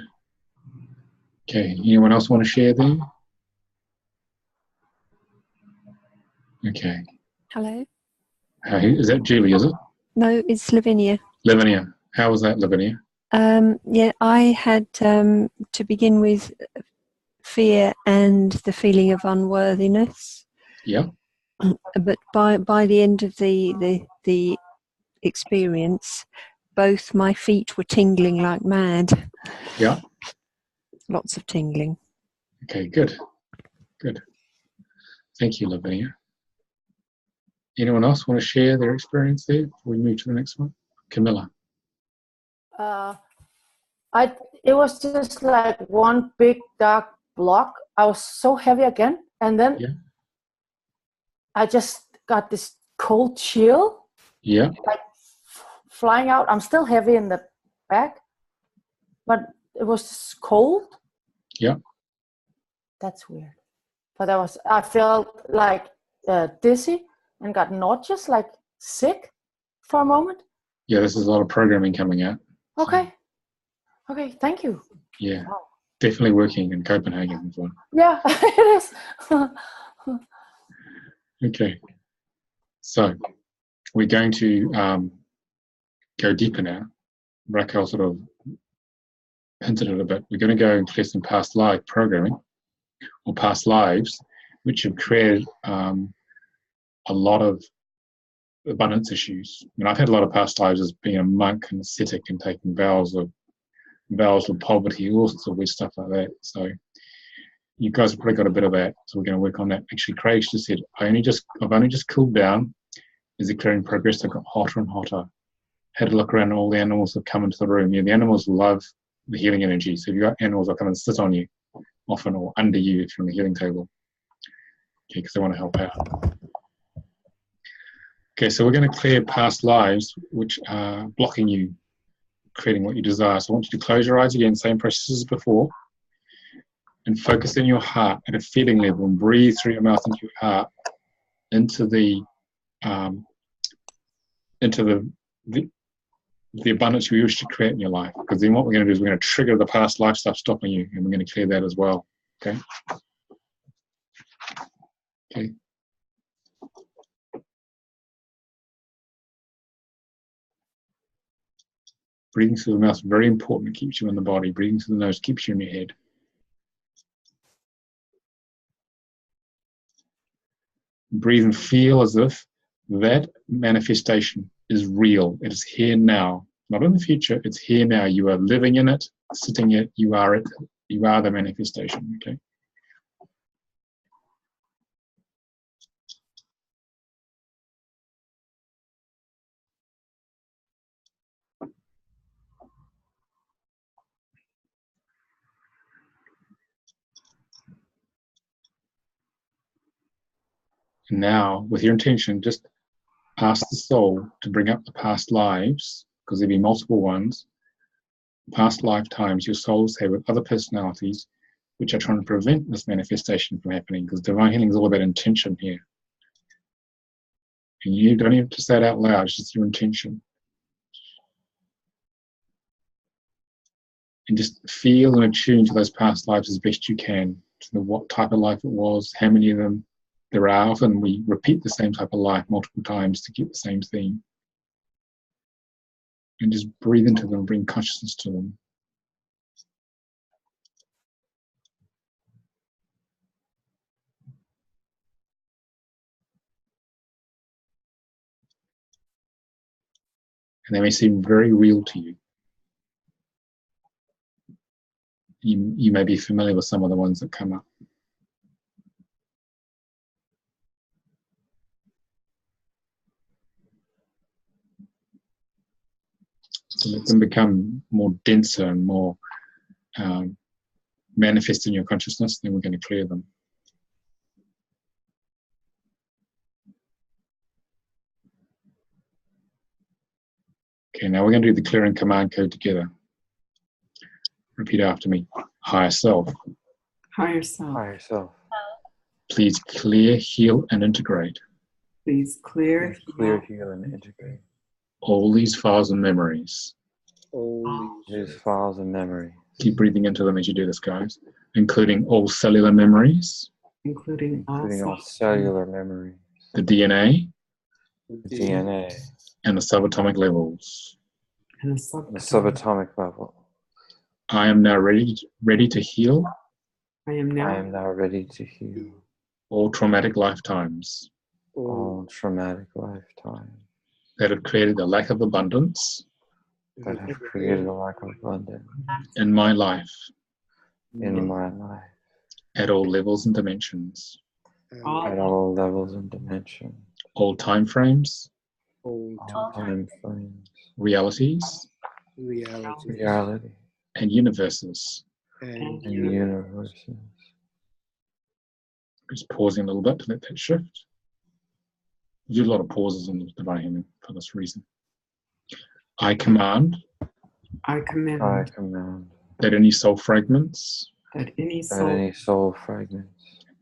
Okay, anyone else want to share there? Okay. Hello. Is that Julie, is it? No, it's Lavinia. Lavinia. How was that, Lavinia? Yeah, I had to begin with fear and the feeling of unworthiness. Yeah. But by the end of the experience, both my feet were tingling like mad. Yeah. Lots of tingling. Okay, good. Good. Thank you, Lavinia. Anyone else want to share their experience there before we move to the next one? Camilla. It was just like one big dark block. I was so heavy again, and then I just got this cold chill. Yeah. Like flying out. I'm still heavy in the back, but it was just cold. Yeah. That's weird. But I felt like dizzy and got nauseous, like sick for a moment. Yeah, this is a lot of programming coming out. Okay. Okay, thank you. Yeah, wow. Definitely working in Copenhagen as well. Yeah, it is. Okay, so we're going to go deeper now. Raquel sort of hinted at it a bit. We're going to go into some past life programming or past lives, which have created a lot of abundance issues. I mean, I've had a lot of past lives as being a monk and ascetic and taking vows of poverty, all sorts of weird stuff like that. So you guys have probably got a bit of that. So we're going to work on that. Actually, Craig just said, I've only just cooled down. Is the clearing progress? I've got hotter and hotter. Had a look around, and all the animals have come into the room. Yeah, the animals love the healing energy. So if you've got animals that come and sit on you often, or under you if you're on the healing table. Okay, because they want to help out. Okay, so we're going to clear past lives which are blocking you creating what you desire. So I want you to close your eyes again, same process as before, and focus in your heart at a feeling level, and breathe through your mouth into your heart, into the abundance you wish to create in your life. Because then what we're going to do is we're going to trigger the past life stuff stopping you, and we're going to clear that as well. Okay. Okay. Breathing through the mouth is very important. It keeps you in the body. Breathing through the nose keeps you in your head. Breathe and feel as if that manifestation is real. It is here now, not in the future. It's here now. You are living in it, sitting in it. You are it. You are the manifestation. Okay. And now, with your intention, just ask the soul to bring up the past lives, because there'll be multiple ones, past lifetimes your souls have with other personalities which are trying to prevent this manifestation from happening, because divine healing is all about intention here. And you don't even have to say it out loud, it's just your intention. And just feel and attune to those past lives as best you can, to know what type of life it was, how many of them there are. Often we repeat the same type of life multiple times to get the same theme. And just breathe into them, bring consciousness to them. And they may seem very real to you. You may be familiar with some of the ones that come up. So let them become more denser and more manifest in your consciousness, then we're going to clear them. Okay, now we're going to do the clearing command code together. Repeat after me. Higher self. Higher self. Higher self. Please clear, heal, and integrate. Please clear, heal, and integrate all these files and memories. All these files and memories. Keep breathing into them as you do this, guys. Including all cellular memories. Including all cellular memories. The DNA. The DNA. And the subatomic levels. And the subatomic level. I am now ready to heal. I am now ready to heal. All traumatic lifetimes. All traumatic lifetimes. That have created a lack of abundance. That have created a lack of abundance. In my life. In my life. At all levels and dimensions. At all levels and dimensions. All time frames. All time frames. Realities. Reality. And universes. And universes. Just pausing a little bit to let that shift. We do a lot of pauses in divine healing for this reason. I command. That any soul fragments.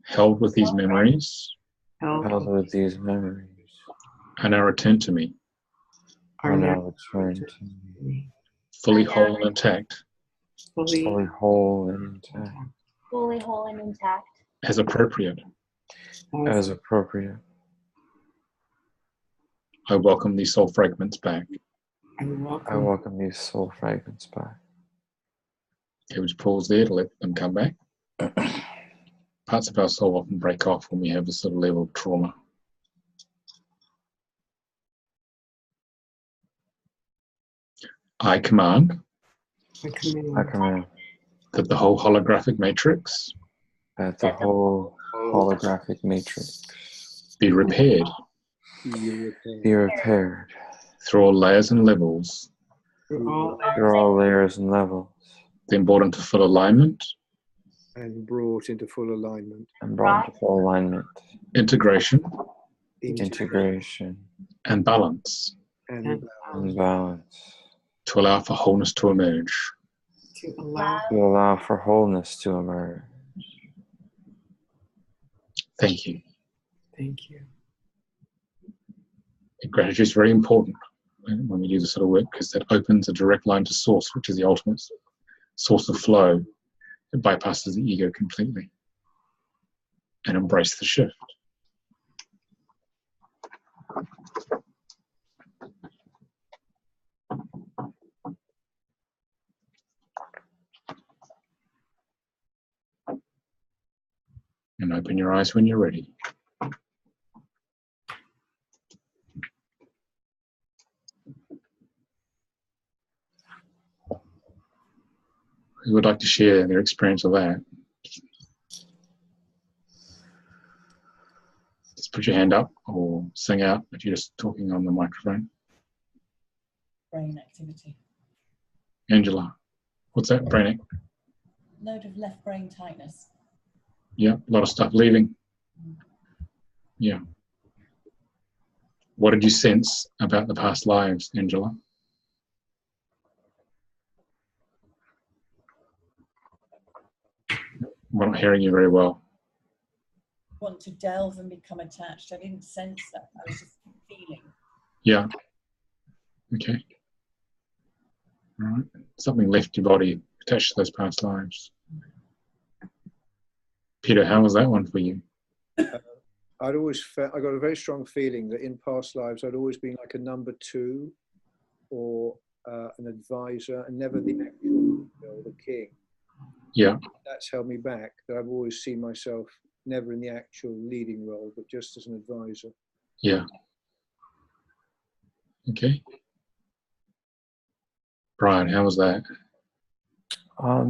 Held with these memories. Are now returned to me. Fully whole and intact. Fully whole and intact. Fully whole and intact. As appropriate. As appropriate. I welcome these soul fragments back. I welcome these soul fragments back. Okay, we just pause there to let them come back. Parts of our soul often break off when we have this sort of level of trauma. I command I command I command that the whole holographic matrix that the whole holographic matrix be repaired be repaired through all layers and levels, through all through all layers and levels, then brought into full alignment, and brought into full alignment, and brought into full alignment, integration, integration, and balance and and balance, to allow for wholeness to emerge. to allow. to allow for wholeness to emerge. Thank you. Thank you. Gratitude is very important when we do this sort of work, because that opens a direct line to source, which is the ultimate source of flow. It bypasses the ego completely and embrace the shift. And open your eyes when you're ready. Who would like to share their experience of that? Just put your hand up or sing out if you're just talking on the microphone. Brain activity. Angela, what's that? Brain? Load of left brain tightness. Yeah, a lot of stuff leaving. Yeah. What did you sense about the past lives, Angela? I'm not hearing you very well. Want to delve and become attached. I didn't sense that. I was just feeling. Yeah. Okay. All right. Something left your body attached to those past lives. Peter, how was that one for you? I'd always felt, I got a very strong feeling that in past lives I'd always been like a number two or an advisor, and never the actual the king. Yeah. That's held me back, that I've always seen myself never in the actual leading role, but just as an advisor. Yeah. Okay. Brian, how was that?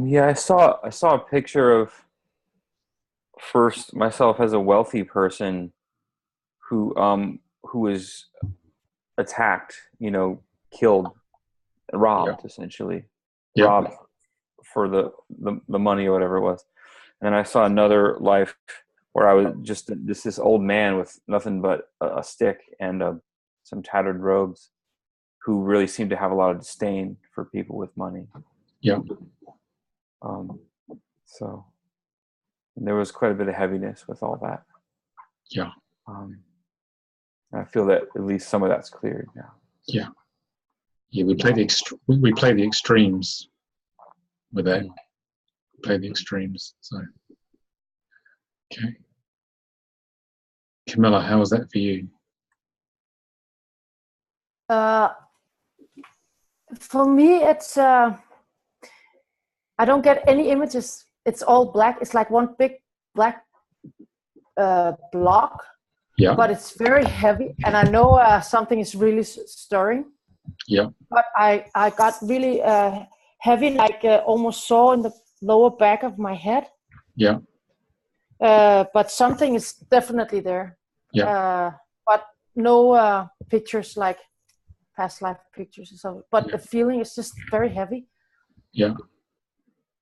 Yeah, I saw a picture of first myself as a wealthy person who was attacked, killed, robbed, essentially, robbed for the money or whatever it was. And then I saw another life where I was just this old man with nothing but a stick and some tattered robes, who really seemed to have a lot of disdain for people with money. Yeah. So there was quite a bit of heaviness with all that. Yeah. I feel that at least some of that's cleared now. Yeah. Yeah, we play the extremes with that. Play the extremes. So, okay. Camilla, how was that for you? For me, it's I don't get any images. It's all black. It's like one big black block. Yeah. But it's very heavy, and I know something is really stirring. Yeah. But I got really heavy, like almost sore in the lower back of my head. Yeah. But something is definitely there. Yeah. But no pictures like past life pictures or something. But the feeling is just very heavy. Yeah.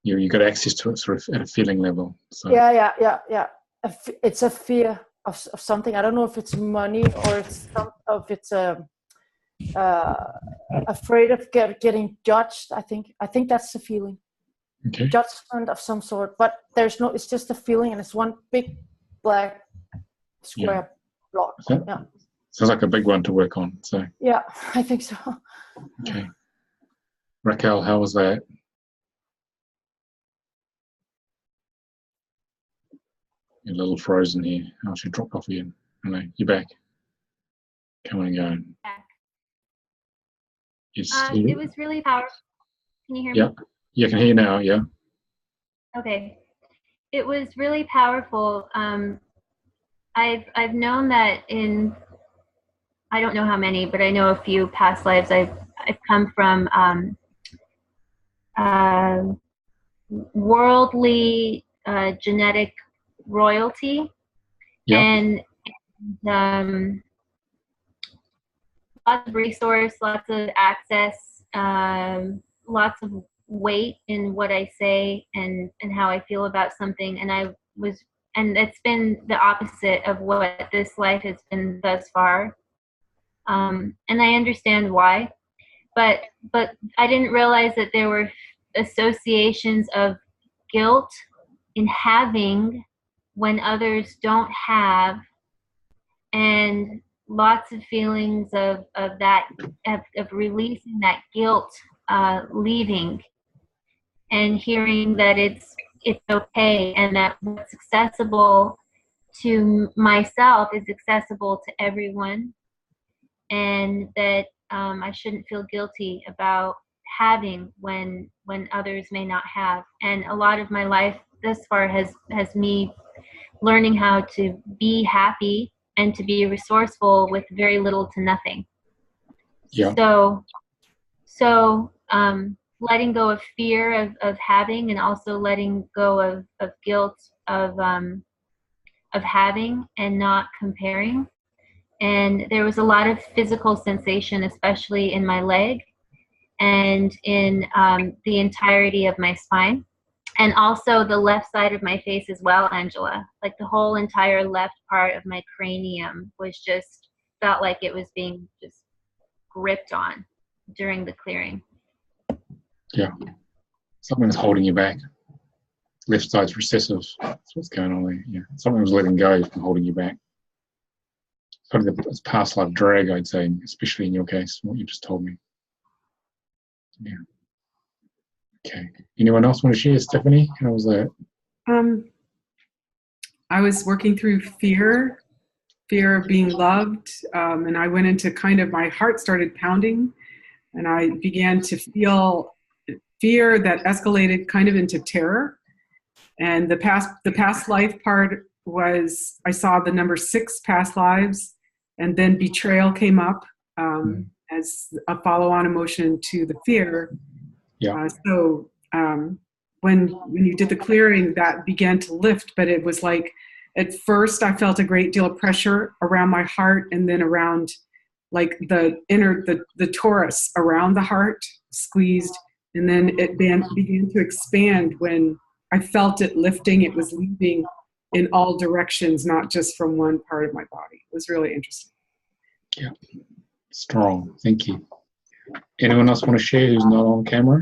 You got access to it sort of at a feeling level. So. Yeah. It's a fear of something. I don't know if it's money or if it's afraid of getting judged. I think that's the feeling. Okay. Judgment of some sort, but there's no. It's just a feeling, and it's one big black square block. Yeah. Sounds like a big one to work on. So. Yeah, I think so. Okay. Raquel, how was that? You're a little frozen here. Oh, she dropped off again. Hello, you're back. Coming and going. Back. Yes. It was really powerful. Can you hear me? Yeah, I can hear you now. Yeah. Okay. It was really powerful. I've known that in, I don't know how many, but I know a few past lives I've come from worldly genetic royalty, and lots of resource, lots of access, lots of weight in what I say and how I feel about something. And it's been the opposite of what this life has been thus far. And I understand why, but I didn't realize that there were associations of guilt in having when others don't have, and lots of feelings of that, of releasing that guilt, leaving, and hearing that it's okay, and that what's accessible to myself is accessible to everyone, and that I shouldn't feel guilty about having when others may not have. And a lot of my life thus far has me learning how to be happy and to be resourceful with very little to nothing. Yeah. So letting go of fear of having, and also letting go of guilt of having and not comparing. And there was a lot of physical sensation, especially in my leg and in the entirety of my spine. And also the left side of my face as well, Angela. Like the whole entire left part of my cranium felt like it was being just gripped on during the clearing. Yeah. Something's holding you back. Left side's recessive. That's what's going on there. Yeah. Something was letting go from holding you back. Probably the past life drag, I'd say, especially in your case, what you just told me. Yeah. Okay. Anyone else want to share? Stephanie, how was that? I was working through fear of being loved, and I went into my heart started pounding, and I began to feel fear that escalated kind of into terror. And the past life part was, I saw the number 6 past lives, and then betrayal came up as a follow-on emotion to the fear. Yeah. When you did the clearing, that began to lift, but it was like, at first I felt a great deal of pressure around my heart, and then around like the torus around the heart squeezed, and then it began to expand when I felt it lifting. It was leaving in all directions, not just from one part of my body. It was really interesting. Yeah. Strong. Thank you. Anyone else want to share who's not on camera?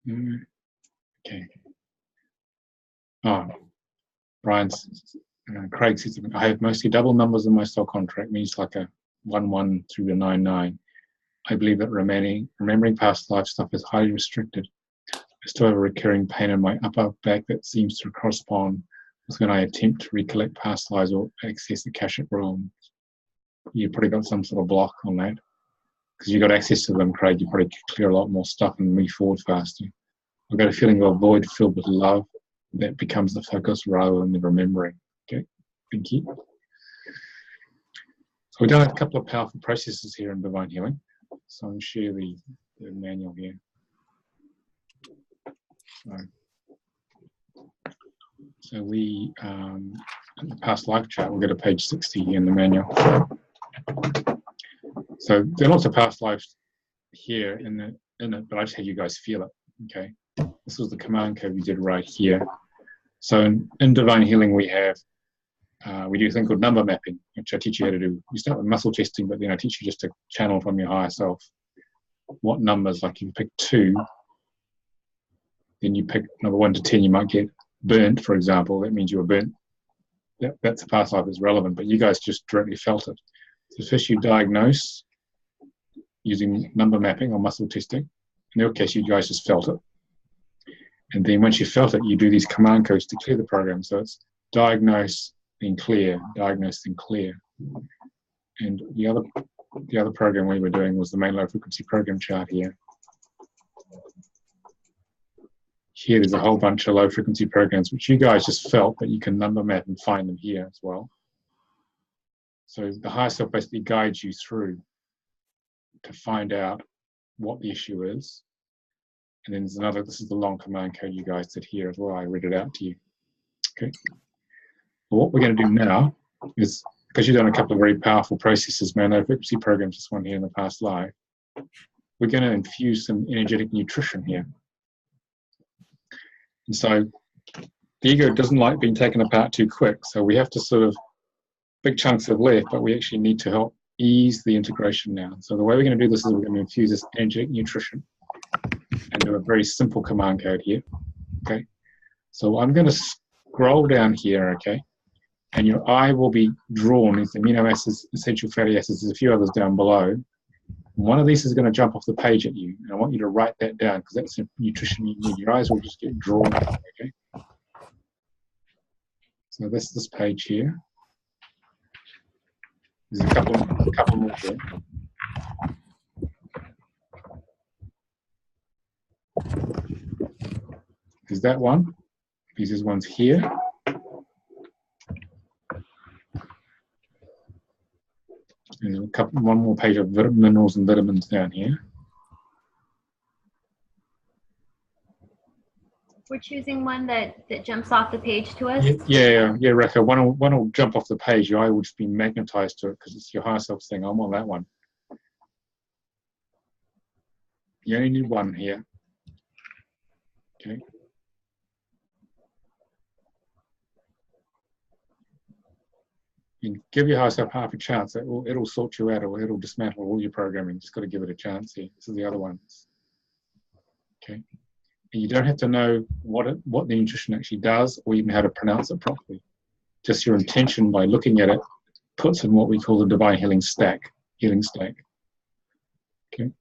Okay. Oh, Craig says, I have mostly double numbers in my soul contract, means like a 1-1 through a 9-9. I believe that remembering past life stuff is highly restricted. I still have a recurring pain in my upper back that seems to correspond with when I attempt to recollect past lives or access the Akashic realms. You've probably got some sort of block on that. Because you've got access to them, Craig, you probably clear a lot more stuff and move forward faster. I've got a feeling of a void filled with love that becomes the focus rather than the remembering. Okay, thank you. So we've done a couple of powerful processes here in Divine Healing. So I'm going to share the manual here. So we, in the past life chart, we'll go to page 60 in the manual. So there are lots of past lives here in it, but I just had you guys feel it. Okay, this was the command code we did right here. So in Divine Healing, we have we do a thing called number mapping, which I teach you how to do. You start with muscle testing, but then I teach you just to channel from your higher self what numbers. Like if you pick 2, then you pick number 1 to 10. You might get burnt, for example. That means you were burnt. That's a past life that's relevant, but you guys just directly felt it. So first you diagnose using number mapping or muscle testing. In your case, you guys just felt it. And then once you felt it, you do these command codes to clear the program. So it's diagnose, then clear, diagnose, then clear. And the other program we were doing was the main low frequency program chart here. Here there's a whole bunch of low frequency programs which you guys just felt, but you can number map and find them here as well. So the higher self basically guides you through to find out what the issue is. And then there's another, this is the long command code you guys did here as well. I read it out to you. Okay. Well, what we're going to do now is, because you've done a couple of very powerful processes, man, I've actually programmed this one here in the past live. We're going to infuse some energetic nutrition here. And so the ego doesn't like being taken apart too quick. So we have to sort of, big chunks have left, but we actually need to help ease the integration now. So the way we're going to do this is we're going to infuse this energetic nutrition and do a very simple command code here. Okay. So I'm going to scroll down here, okay, and your eye will be drawn into amino acids, essential fatty acids. There's a few others down below. One of these is going to jump off the page at you, and I want you to write that down because that's the nutrition you need. Your eyes will just get drawn, okay? So that's this page here. There's a couple more there. There's that one. These ones here. There's one more page of minerals and vitamins down here. We're choosing one that jumps off the page to us. Yeah, Rekha. One will jump off the page. Your eye will just be magnetized to it because it's your higher self thing. I'm on that one. You only need one here. Okay. You give your higher self half a chance. It'll sort you out, or it'll dismantle all your programming. Just got to give it a chance here. This is the other ones. Okay. And you don't have to know what the nutrition actually does, or even how to pronounce it properly. Just your intention by looking at it puts in what we call the divine healing stack. Okay.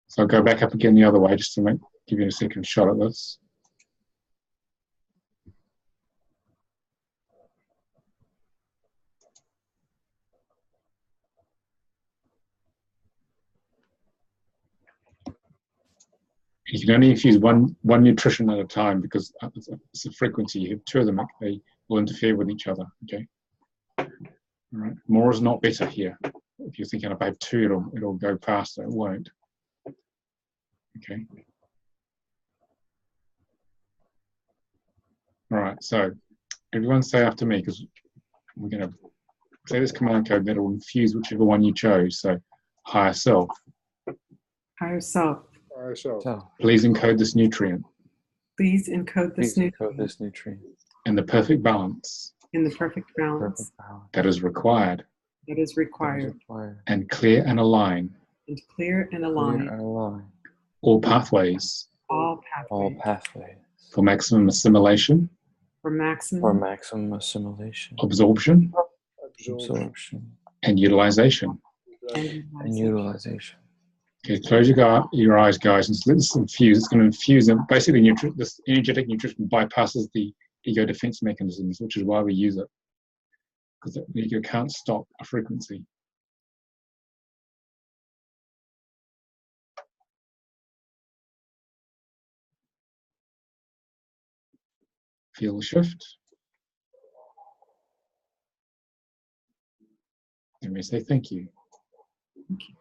So I'll go back up again the other way just to give you a second shot at this. You can only infuse one nutrition at a time because it's a frequency. You have two of them, they will interfere with each other. Okay. All right. More is not better here. If you're thinking if I have two, it'll go faster. It won't. Okay. All right. So everyone say after me because we're going to say this command code that will infuse whichever one you chose. So higher self. Higher self. Please encode this nutrient. Please encode this nutrient. In the perfect balance. In the perfect balance. That is required. That is required. And clear and align. And clear and align. All pathways. All pathways. For maximum assimilation. For maximum assimilation. Absorption. And utilization. And utilization. Okay, close your eyes, guys, and let this infuse. It's going to infuse them. Basically, this energetic nutrition bypasses the ego defense mechanisms, which is why we use it. Because the ego can't stop a frequency. Feel the shift. Let me say thank you. Thank you.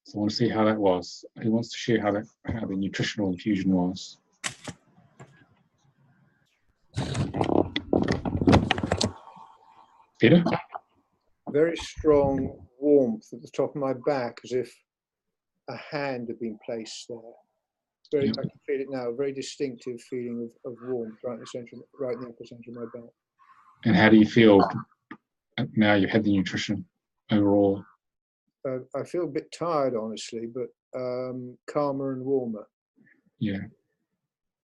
So I want to see how that was. Who wants to share how the nutritional infusion was? Peter? Very strong warmth at the top of my back, as if a hand had been placed there. I can feel it now. A very distinctive feeling of warmth right in the upper center of my back. And how do you feel now you've had the nutrition overall? I feel a bit tired, honestly, but calmer and warmer. Yeah.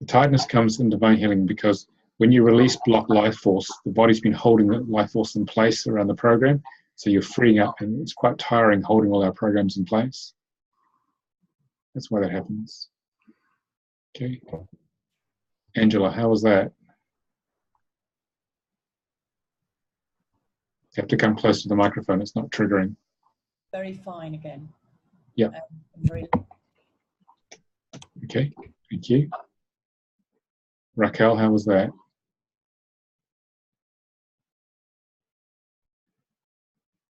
The tiredness comes in divine healing because when you release block life force, the body's been holding the life force in place around the program. So you're freeing up, and it's quite tiring holding all our programs in place. That's why that happens. Okay. Angela, how was that? You have to come close to the microphone. It's not triggering. Very fine again. Yeah. Very... Okay, thank you. Raquel, how was that?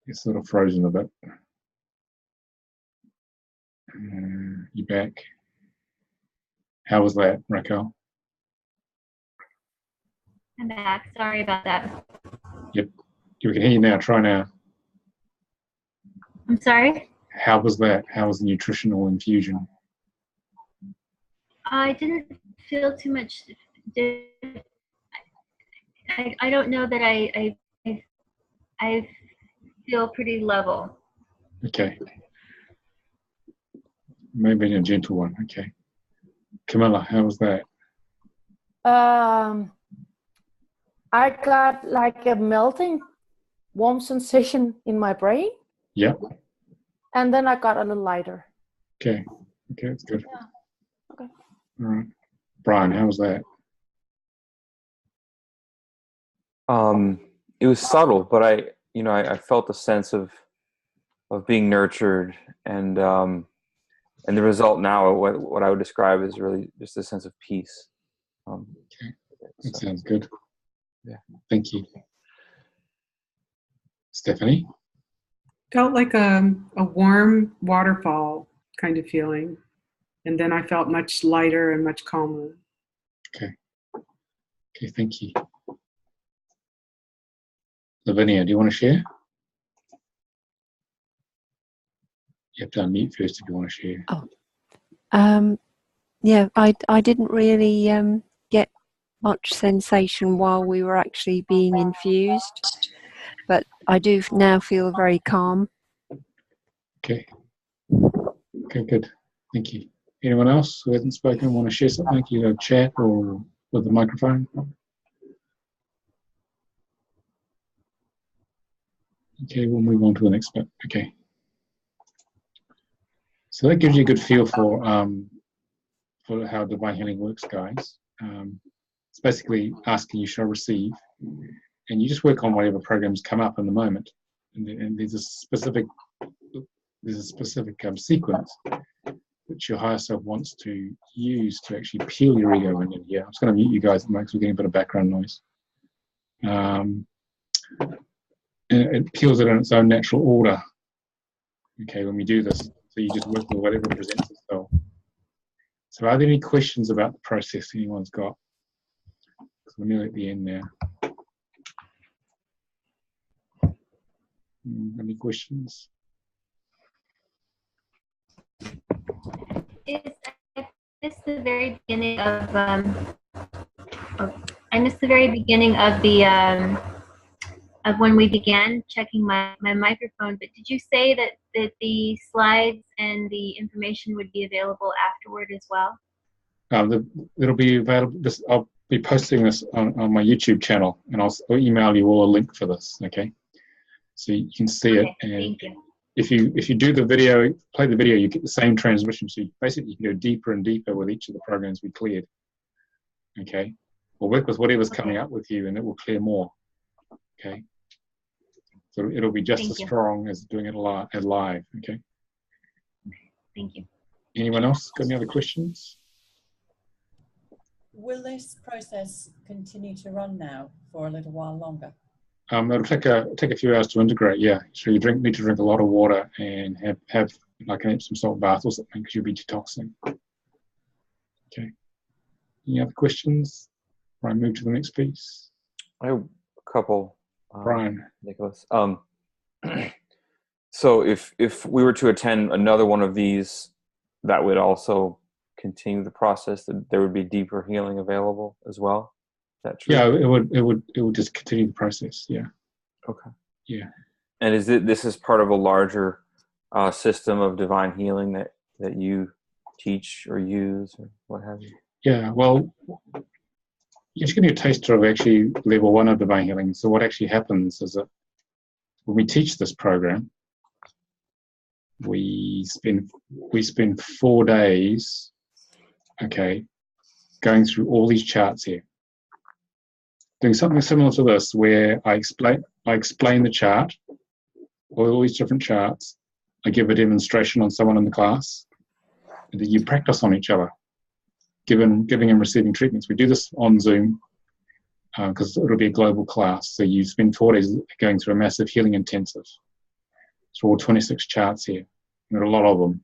It's sort of frozen a bit. You back? How was that, Raquel? I'm back. Sorry about that. Yep, you can hear you now. Try now. I'm sorry? How was that? How was the nutritional infusion? I didn't feel too much. I don't know that I feel pretty level. Okay. Maybe a gentle one. Okay. Camilla, how was that? I got like a melting, warm sensation in my brain. Yeah. And then I got a little lighter. Okay. Okay, that's good. Yeah. Okay. All right. Brian, how was that? It was subtle, but I felt a sense of being nurtured, and the result now, what I would describe is really just a sense of peace. Okay, that sounds good. Yeah, thank you. Stephanie? Felt like a warm waterfall kind of feeling, and then I felt much lighter and much calmer. Okay. Okay, thank you. Lavinia, do you want to share? You have to unmute first if you want to share. Oh, yeah, I didn't really get much sensation while we were actually being infused, but I do now feel very calm. Okay. Okay, good. Thank you. Anyone else who hasn't spoken want to share something? Either chat or with the microphone? Okay, we'll move on to the next bit. Okay. So that gives you a good feel for how divine healing works, guys. It's basically asking you shall receive, and you just work on whatever programs come up in the moment. And there's a specific sequence which your higher self wants to use to actually peel your ego in here. I'm just going to mute you guys because we're getting a bit of background noise. It peels it in its own natural order. Okay, when we do this, so you just work with whatever presents itself. So are there any questions about the process anyone's got? Because we're nearly at the end now. Any questions? I missed the very beginning of I missed the very beginning of the of when we began checking my microphone, but did you say that the slides and the information would be available afterward as well? It'll be available. I'll be posting this on my YouTube channel, and I'll email you all a link for this. Okay, so you can see it. And thank you. If you do the video, play the video, you get the same transmission. So you can go deeper and deeper with each of the programs we cleared. Okay, we'll work with whatever's coming up with you, and it will clear more. Okay, so it'll be just as strong as doing it live. Okay. Thank you. Anyone else got any other questions? Will this process continue to run now for a little while longer? It'll take a few hours to integrate. Yeah, so you need to drink a lot of water and have like an Epsom salt bath or something because you'll be detoxing. Okay. Any other questions? Before I move to the next piece. I have a couple. Brian. Nicolas. So if we were to attend another one of these, that would also continue the process. That there would be deeper healing available as well. Is that true? Yeah, it would just continue the process. Yeah. Okay. Yeah. And this is part of a larger system of divine healing that you teach or use or what have you? Yeah. Well, you're just getting a taster of actually level 1 of divine healing. So what actually happens is that when we teach this program, we spend 4 days, okay, going through all these charts here. doing something similar to this, where I explain the chart, all these different charts. I give a demonstration on someone in the class, and then you practice on each other, giving and receiving treatments. We do this on Zoom because it'll be a global class. So you spend 4 days going through a massive healing intensive. So all 26 charts here, and there are a lot of them.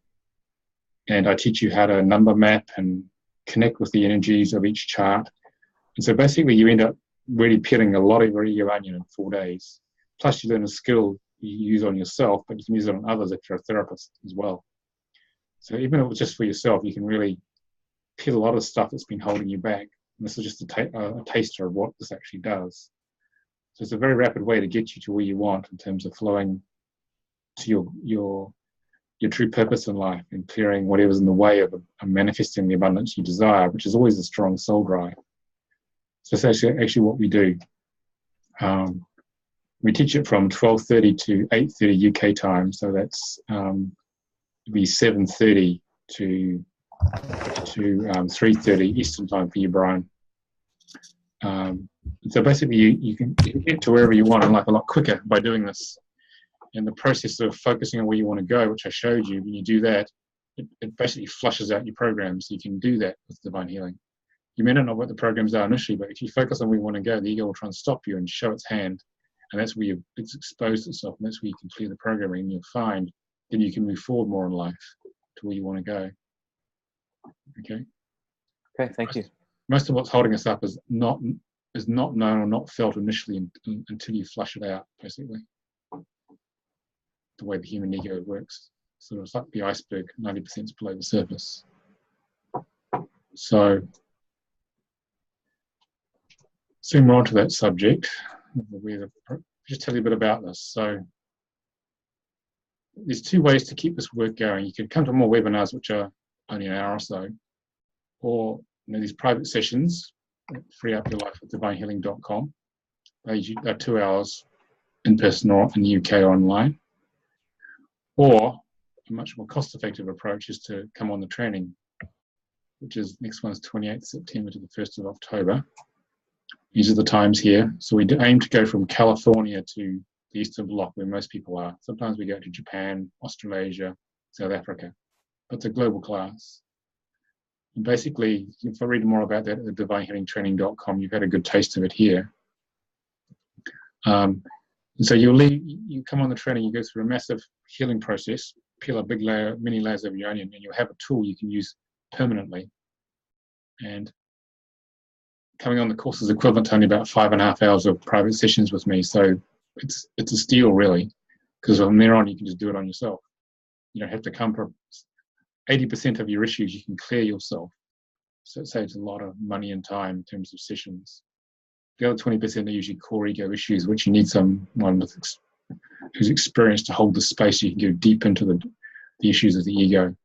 And I teach you how to number map and connect with the energies of each chart. And so basically you end up really peeling a lot of your onion in 4 days. Plus you learn a skill you use on yourself, but you can use it on others if you're a therapist as well. So even if it was just for yourself, you can really peel a lot of stuff that's been holding you back. And this is just a taster of what this actually does. So it's a very rapid way to get you to where you want in terms of flowing to your true purpose in life and clearing whatever's in the way of manifesting the abundance you desire, which is always a strong soul drive. So that's actually what we do. We teach it from 12:30 to 8:30 UK time, so that's be 7:30 to 3:30 Eastern time for you, Brian. So basically you can get to wherever you want in life a lot quicker by doing this. And the process of focusing on where you want to go, which I showed you, when you do that, it basically flushes out your programs. So you can do that with divine healing. You may not know what the programs are initially, but if you focus on where you want to go, the ego will try and stop you and show its hand. And that's where it's exposed itself, and that's where you can clear the programming, and you'll find then you can move forward more in life to where you want to go. Okay? Okay, thank you. Most of what's holding us up is not known or not felt initially until you flush it out, basically. The way the human ego works. So it's like the iceberg, 90% is below the surface. So we're on to that subject. Just tell you a bit about this. So there's 2 ways to keep this work going. You can come to more webinars, which are only an hour or so, or these private sessions, free up your life at divinehealing.com. They're 2 hours in person or in the UK online. Or a much more cost-effective approach is to come on the training, which is next one's 28th September to the 1st of October. These are the times here. So we aim to go from California to the Eastern Bloc, where most people are. Sometimes we go to Japan, Australasia, South Africa. But it's a global class. And basically, if I read more about that at divinehealingtraining.com, you've had a good taste of it here. And so you come on the training, you go through a massive healing process, peel a big layer, many layers of your onion, and you'll have a tool you can use permanently. And coming on the course is equivalent to only about 5.5 hours of private sessions with me. So it's a steal, really, because from there on you can just do it on yourself. You don't have to come for 80% of your issues you can clear yourself. So it saves a lot of money and time in terms of sessions. The other 20% are usually core ego issues, which you need someone who's experienced to hold the space. You can go deep into the issues of the ego.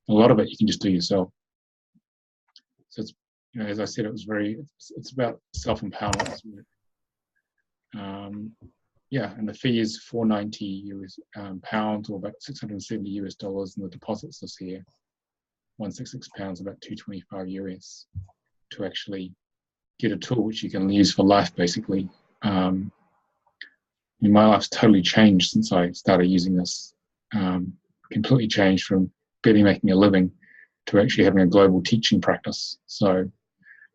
A lot of it you can just do yourself. So it's, as I said, it's about self-empowerment. Yeah, and the fee is $490 pounds, or about $670 US, and the deposits this year, £166, about $225 US, to actually get a tool which you can use for life, basically. My life's totally changed since I started using this. Completely changed from barely making a living to actually having a global teaching practice. So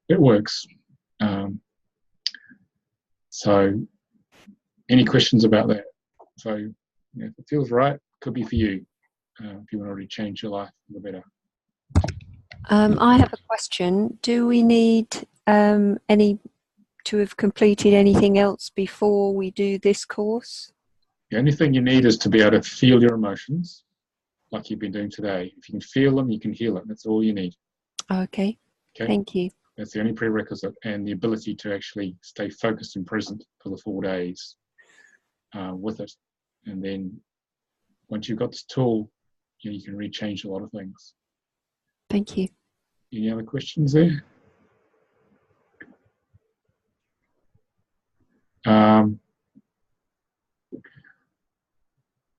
it works. So any questions about that? So if it feels right, it could be for you. If you want to already change your life for the better. I have a question. Do we need to have completed anything else before we do this course? The only thing you need is to be able to feel your emotions, like you've been doing today. If you can feel them, you can heal it. That's all you need. Okay. Thank you. That's the only prerequisite, and the ability to actually stay focused and present for the 4 days with it. And then once you've got this tool, you can rechange a lot of things. Thank you. Any other questions there?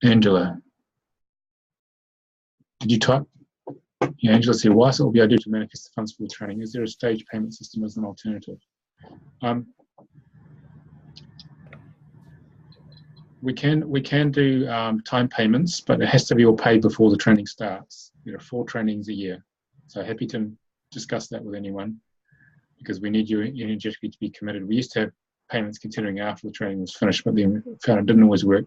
Angela, did you type? Yeah, Angela said, why will be able to manifest the funds for the training? Is there a stage payment system as an alternative? We can do time payments, but it has to be all paid before the training starts. There are 4 trainings a year, so happy to discuss that with anyone, because we need you energetically to be committed. We used to have payments continuing after the training was finished, but then found it didn't always work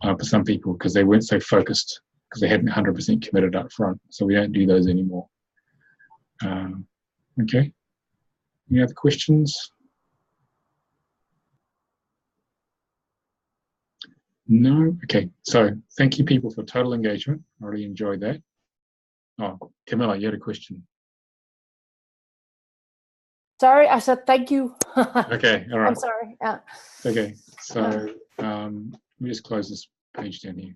for some people because they weren't so focused, because they hadn't 100% committed up front. So we don't do those anymore. Okay. Any other questions? No? Okay. So thank you, people, for total engagement. I really enjoyed that. Oh, Camilla, you had a question. Sorry, I said thank you. Okay, all right. I'm sorry. Yeah. Okay, so let me just close this page down here.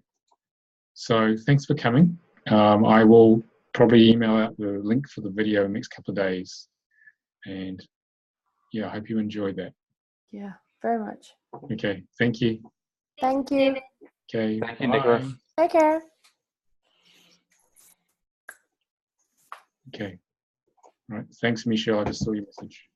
So thanks for coming. I will probably email out the link for the video in the next couple of days. And yeah, I hope you enjoyed that. Yeah, very much. Okay, thank you. Thank you. Okay, Thank you, Nicolas. Take care. Okay. All right. Thanks, Michelle. I just saw your message.